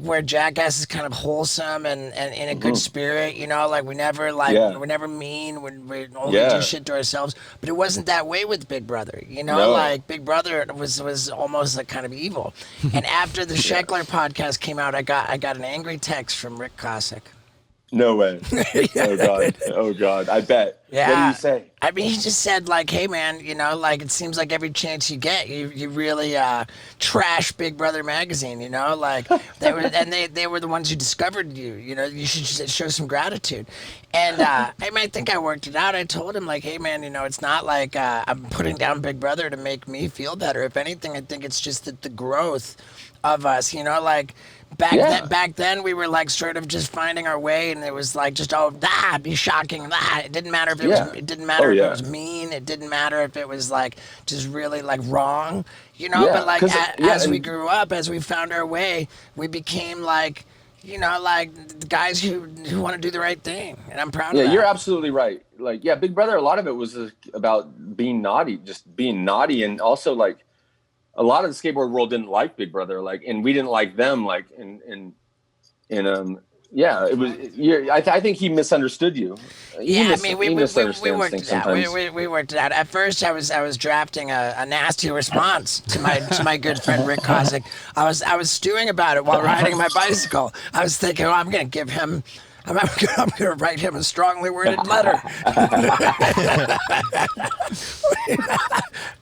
where Jackass is kind of wholesome and in a good spirit, like we never we're never mean, we only do shit to ourselves. But it wasn't that way with Big Brother, No. like Big Brother was almost like kind of evil. And after the Sheckler podcast came out, I got an angry text from Rick Cossack. No way. Oh God. I bet. Yeah. What did you say? I mean, he just said like, hey man, like it seems like every chance you get, you really trash Big Brother magazine, like they were the ones who discovered you, you should show some gratitude. And I think I worked it out. I told him like, hey man, it's not like I'm putting down Big Brother to make me feel better. If anything, I think it's just that the growth of us, like back then we were like sort of just finding our way, and it was like just be shocking, it didn't matter if it was, it didn't matter if it was mean, it didn't matter if it was like just really like wrong, but like as we grew up, as we found our way, we became like like the guys who want to do the right thing, and I'm proud of that. Yeah, you're absolutely right. Like, Big Brother, a lot of it was about being naughty, and also like a lot of the skateboard world didn't like Big Brother, like, and we didn't like them, like, it was. I think he misunderstood you. We worked it out. We worked it out. At first, I was drafting a nasty response to my good friend Rick Cossack. I was stewing about it while riding my bicycle. I was thinking, I'm going to give him. I'm going to write him a strongly worded letter.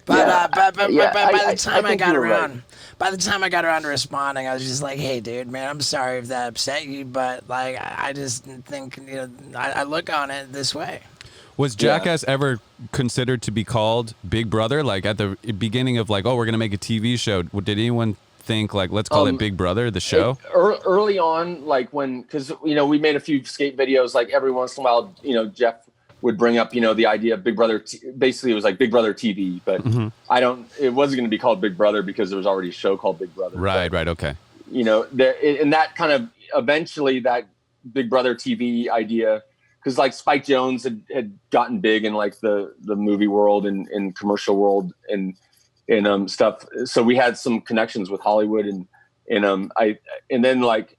But by the time I got around to responding, I was just like, hey, dude, man, I'm sorry if that upset you, but like, I just think, I look on it this way. Was Jackass ever considered to be called Big Brother? Like at the beginning of like, oh, we're going to make a TV show. Did anyone think like, let's call it Big Brother, the show? Early on, like because we made a few skate videos, like every once in a while, Jeff would bring up the idea of Big Brother. Basically, it was like Big Brother TV, but it wasn't going to be called Big Brother because there was already a show called Big Brother. Right, okay. And that kind of eventually that Big Brother TV idea, because like Spike Jonze had gotten big in like the movie world and commercial world and stuff. So we had some connections with Hollywood and then like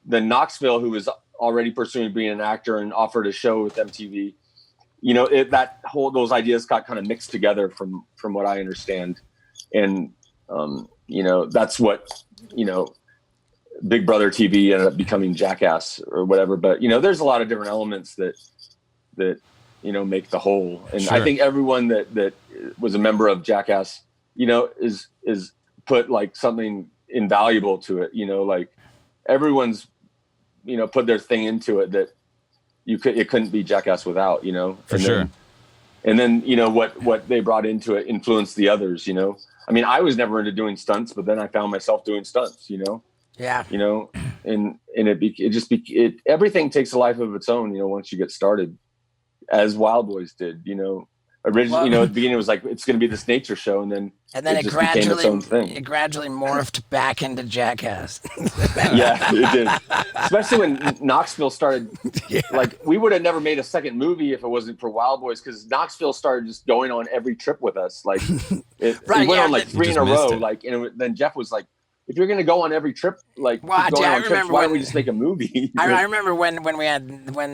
the Knoxville, who was already pursuing being an actor and offered a show with MTV, those ideas got kind of mixed together from what I understand. And That's what, Big Brother TV ended up becoming Jackass or whatever. But, there's a lot of different elements that make the whole. And I think everyone that was a member of Jackass, is put like something invaluable to it, like everyone's, put their thing into it that it couldn't be Jackass without, For sure. And then, what they brought into it influenced the others, I mean, I was never into doing stunts, but then I found myself doing stunts, Yeah. And everything takes a life of its own, once you get started, as Wildboys did, originally, at the beginning it was like, it's going to be this nature show. And then it just became its own thing. It gradually morphed back into Jackass. Yeah, it did. Especially when Knoxville started, like we would have never made a second movie if it wasn't for Wildboys, because Knoxville started just going on every trip with us. Like it went on like 3 in a row. Like, and then Jeff was like, if you're going to go on every trip, like why don't we just make a movie? I remember when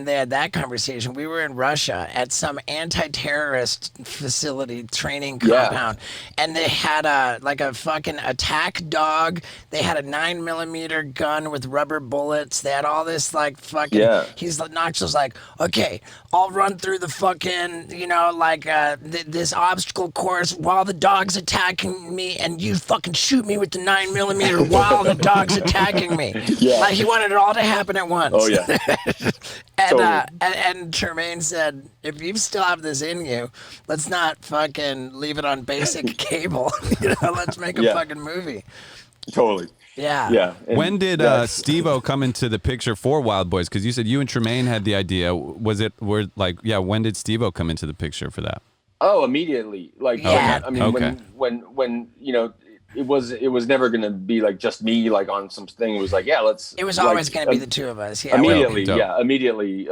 they had that conversation, we were in Russia at some anti-terrorist facility training compound, and they had a fucking attack dog. They had a 9mm gun with rubber bullets. They had all this like fucking. Yeah. Knoxville's like, okay, I'll run through the fucking this obstacle course while the dog's attacking me, and you fucking shoot me with the 9mm while the dog's attacking me. Yeah. Like he wanted it all to happen at once. Oh yeah. and Tremaine said, if you still have this in you, let's not fucking leave it on basic cable. Let's make a fucking movie. Totally. Yeah. Yeah. And when did Steve-O come into the picture for Wildboys? Because you said you and Tremaine had the idea. When did Steve-O come into the picture for that? Oh, immediately. Like, yeah. I mean, when it was never going to be like just me, like on some thing. It was like, it was always going to be the two of us. Yeah. Immediately.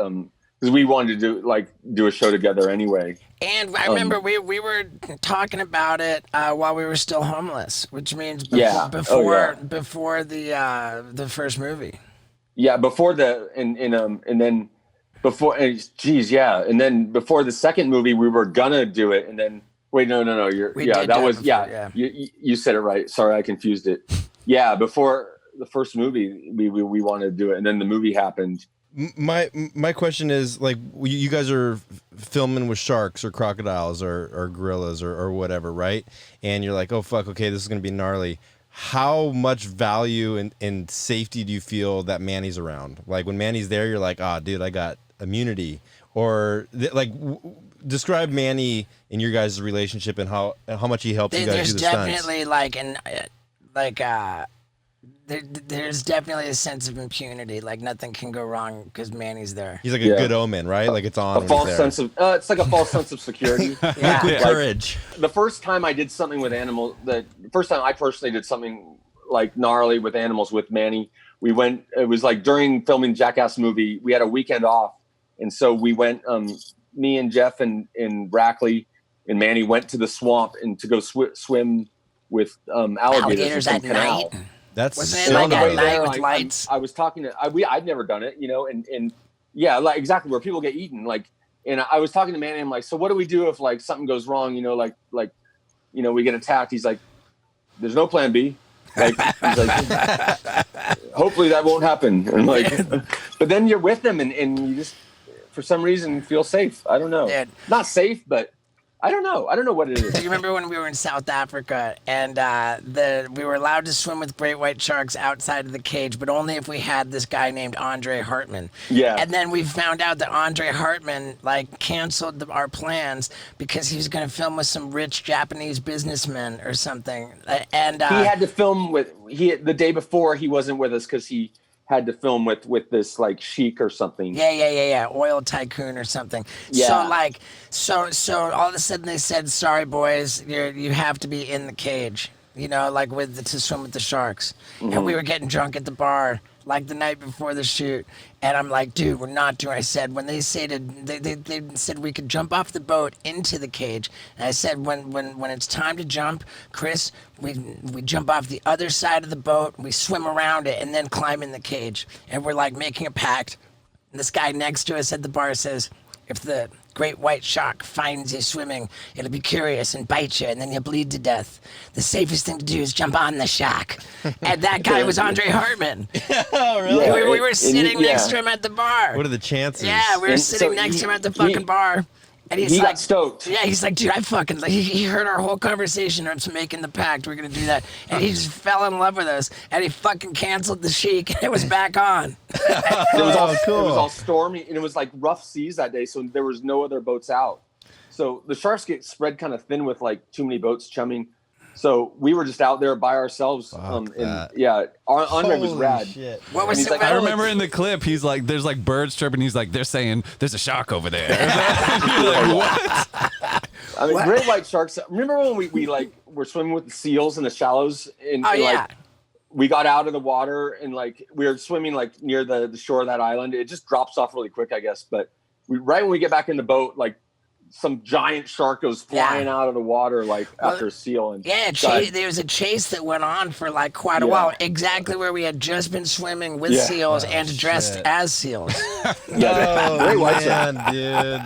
Because we wanted to do a show together anyway. And I remember we were talking about it while we were still homeless, which means before the first movie. Yeah, before and then before the second movie we were gonna do it, and then wait, no, you said it right. Sorry, I confused it. Yeah, before the first movie we wanted to do it, and then the movie happened. My question is, like, you guys are filming with sharks or crocodiles or gorillas or whatever, right? And you're like, oh fuck, okay, this is gonna be gnarly. How much value and safety do you feel that Manny's around? Like when Manny's there, you're like, dude, I got immunity. Or describe Manny in your guys' relationship and how much he helps you guys do the stunts. There's definitely there's definitely a sense of impunity. Like nothing can go wrong because Manny's there. He's like a good omen, right? Like it's on. A false sense of it's like a false sense of security. Liquid courage. The first time I did something with animals, the first time I personally did something like gnarly with animals with Manny, we went. It was like during filming Jackass movie. We had a weekend off, and so we went. Me and Jeff and Brackley and Manny went to the swamp and to go swim with alligators in some canal. Night? Wasn't it like at night with lights? I was talking to I'd never done it, and yeah, like exactly where people get eaten. Like, and I was talking to Manny. I'm like, so what do we do if like something goes wrong? We get attacked. He's like, there's no plan B. Like, he's like, hopefully that won't happen. And like, but then you're with them and you just for some reason feel safe. I don't know. Yeah. Not safe, but I don't know. I don't know what it is. Do you remember when we were in South Africa and we were allowed to swim with great white sharks outside of the cage, but only if we had this guy named Andre Hartman. Yeah. And then we found out that Andre Hartman canceled our plans because he was going to film with some rich Japanese businessmen or something. And he had to film the day before. He wasn't with us because he had to film with this like sheik or something. Yeah. Oil tycoon or something. Yeah. So all of a sudden they said, sorry boys, you have to be in the cage, to swim with the sharks. Mm-hmm. And we were getting drunk at the bar like the night before the shoot. And I'm like, dude, we're not doing. I said, when they said they said we could jump off the boat into the cage. And I said, when it's time to jump, Chris, we jump off the other side of the boat, we swim around it, and then climb in the cage. And we're like making a pact. And this guy next to us at the bar says, if the great white shark finds you swimming, it'll be curious and bite you, and then you'll bleed to death. The safest thing to do is jump on the shark. And that guy was Andre Hartman. Oh, really? Yeah, We were sitting next to him at the bar. What are the chances? Yeah, we were sitting next to him at the fucking bar. And he's he like, got stoked. Yeah, he's like, dude, I fucking, like, he heard our whole conversation of making the pact. We're going to do that. And he just fell in love with us. And he fucking canceled the Sheik, and it was back on. It was all cool. It was all stormy, and it was like rough seas that day, so there was no other boats out. So the sharks get spread kind of thin with like too many boats chumming. So we were just out there by ourselves. And yeah, Andre was rad. Shit. What was it? like, I remember in the clip, he's like, there's like birds chirping. He's like, they're saying there's a shark over there. You're like, what? I mean, great white sharks. Remember when we like were swimming with the seals in the shallows? And, like, we got out of the water and like we were swimming like near the shore of that island. It just drops off really quick, I guess. But right when we get back in the boat, like some giant shark goes flying out of the water like after a seal. And there was a chase that went on for like quite a while, exactly where we had just been swimming with seals and dressed as seals. Great white shark, dude.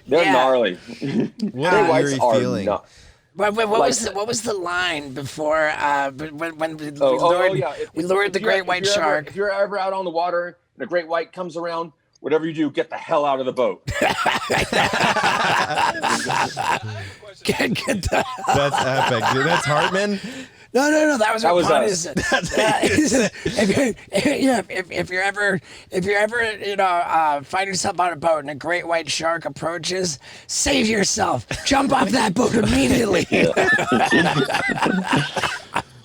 They're gnarly. What Great a whites eerie are feeling. not. What was the line before when we lured the great white shark? If you're ever out on the water and a great white comes around, whatever you do, get the hell out of the boat. Get the hell. That's epic, dude. That's Hartman. No. That was us. If you're ever find yourself on a boat and a great white shark approaches, save yourself. Jump off that boat immediately.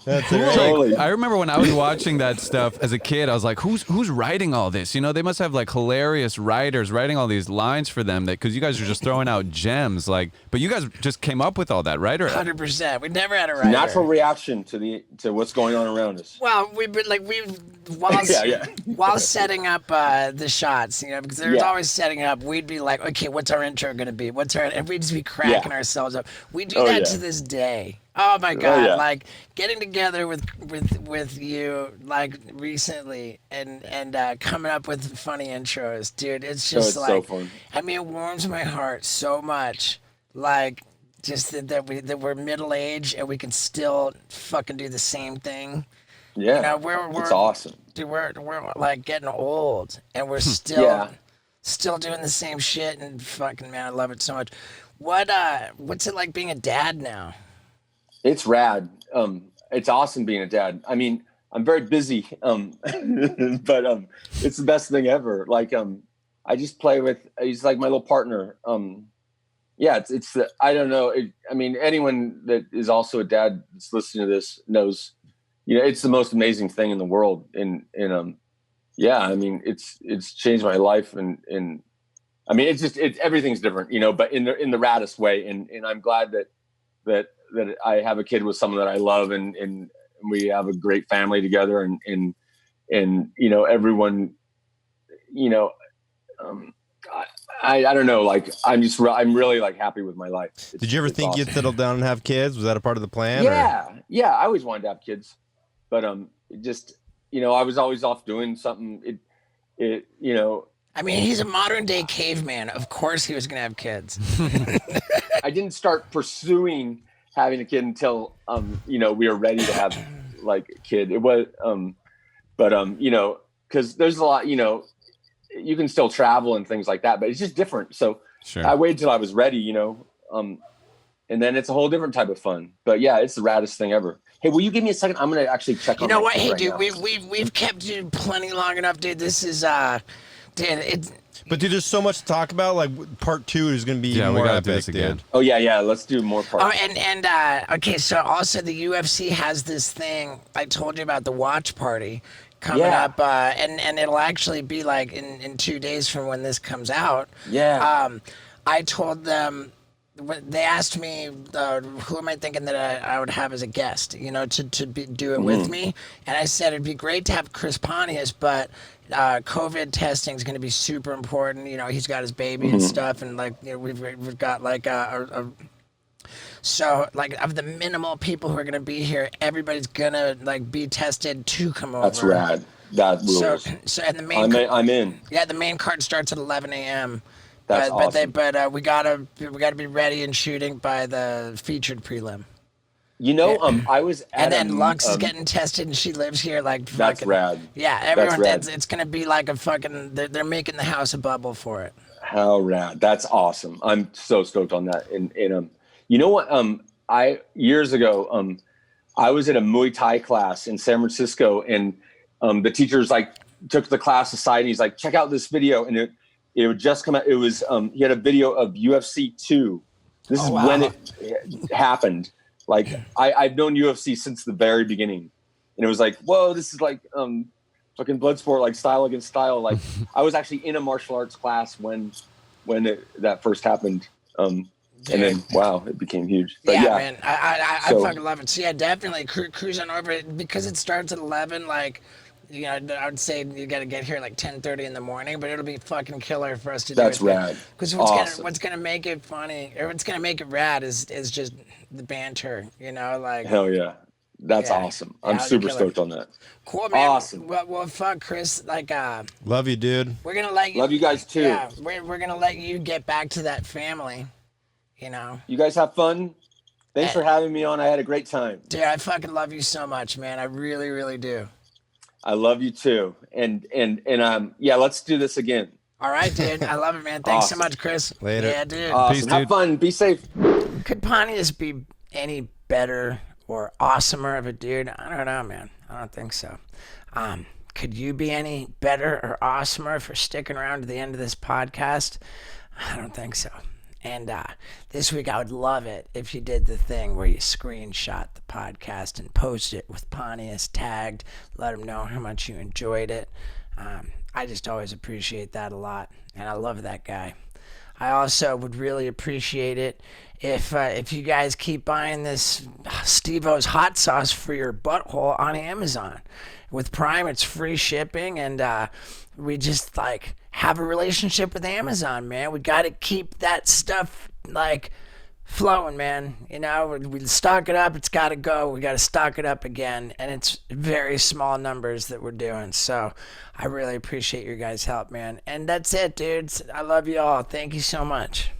That's Totally. I remember when I was watching that stuff as a kid, I was like, who's writing all this? You know, they must have like hilarious writers writing all these lines for them because you guys are just throwing out gems. Like, but you guys just came up with all that, right? 100%. We never had a writer. Natural reaction to what's going on around us. Well, while setting up the shots, you know, because there's always setting up. We'd be like, okay, what's our intro gonna be? And we'd just be cracking ourselves up. We do that to this day. Oh my God! Like getting together with you like recently and coming up with funny intros, dude. It's just so fun. I mean, it warms my heart so much. Like just that we're middle aged and we can still fucking do the same thing. Yeah, you know, it's awesome. Dude, we're like getting old and we're still doing the same shit and fucking man, I love it so much. What's it like being a dad now? It's rad. It's awesome being a dad. I mean, I'm very busy, but it's the best thing ever. Like, I just play with. He's like my little partner. It's. I don't know. I mean, anyone that is also a dad that's listening to this knows. You know, it's the most amazing thing in the world. I mean, it's changed my life, and I mean, everything's different. You know, but in the raddest way. And I'm glad that I have a kid with someone that I love and we have a great family together and you know, everyone, you know, I don't know, like I'm really like happy with my life. Did you ever think you'd settle down and have kids? Was that a part of the plan? Yeah. I always wanted to have kids, but just, you know, I was always off doing something. It you know, I mean, he's a modern day caveman. Of course he was going to have kids. I didn't start pursuing having a kid until, you know, we were ready to have like a kid. It was, you know, cause there's a lot, you know, you can still travel and things like that, but it's just different. So I waited till I was ready, you know, and then it's a whole different type of fun, but yeah, it's the raddest thing ever. Hey, will you give me a second? I'm going to actually check on. You know what? Hey, dude, we've kept you plenty long enough, dude. This is, But dude, there's so much to talk about. Like part 2 is going to be more gotta epic, do this again. dude. Oh yeah. Let's do more parts. Oh, and okay. So also the UFC has this thing I told you about, the watch party coming up, and it'll actually be like in 2 days from when this comes out. Yeah. I told them. They asked me, who am I thinking that I would have as a guest, you know, to do it with me. And I said, it'd be great to have Chris Pontius, but COVID testing is going to be super important. You know, he's got his baby and stuff. And like, you know, we've got like so like of the minimal people who are going to be here, everybody's going to like be tested to come over. That's rad. That rules. So and the main I'm in. Yeah, the main card starts at 11 a.m. That's awesome. But we gotta be ready and shooting by the featured prelim. You know, I was at and then Lux is getting tested, and she lives here. Like that's fucking, rad. Yeah, everyone. That's rad. It's gonna be like a fucking. They're making the house a bubble for it. How rad! That's awesome. I'm so stoked on that. And you know what? I years ago, I was at a Muay Thai class in San Francisco, and the teachers like took the class aside, and he's like, "Check out this video," and it would just come out. It was he had a video of UFC 2. This is when it happened. Like I've known UFC since the very beginning, and it was like, whoa, this is like fucking blood sport, like style against style. Like I was actually in a martial arts class when that first happened, and then wow, it became huge. But yeah, man, I fucking love it. So yeah, definitely cruise on over it because it starts at 11. Like, you know, I would say you got to get here like 10:30 in the morning, but it'll be fucking killer for us to do it. That's rad. Because what's gonna make it funny, or what's gonna make it rad is just the banter. You know, like hell yeah, that's awesome. I'm super stoked on that. Cool, man. Awesome. Well, fuck, Chris. Like, love you, dude. We're gonna let you. Love you guys too. Yeah, we're gonna let you get back to that family. You know. You guys have fun. Thanks for having me on. I had a great time. Dude, I fucking love you so much, man. I really, really do. I love you too. And yeah, let's do this again. All right, dude. I love it, man. Thanks so much, Chris. Later. Yeah, dude. Awesome. Peace, have dude. fun. Be safe. Could Pontius be any better or awesomer of a dude? I don't know, man. I don't think so. Could you be any better or awesomer for sticking around to the end of this podcast? I don't think so. And this week I would love it if you did the thing where you screenshot the podcast and post it with Pontius tagged, let him know how much you enjoyed it. I just always appreciate that a lot, and I love that guy. I also would really appreciate it if you guys keep buying this Steve-O's hot sauce for your butthole on Amazon. With Prime, it's free shipping, and we just like have a relationship with Amazon, man. We got to keep that stuff like flowing, man. You know, we stock it up, it's got to go. We got to stock it up again, and it's very small numbers that we're doing. So I really appreciate your guys' help, man. And that's it, dudes. I love you all. Thank you so much.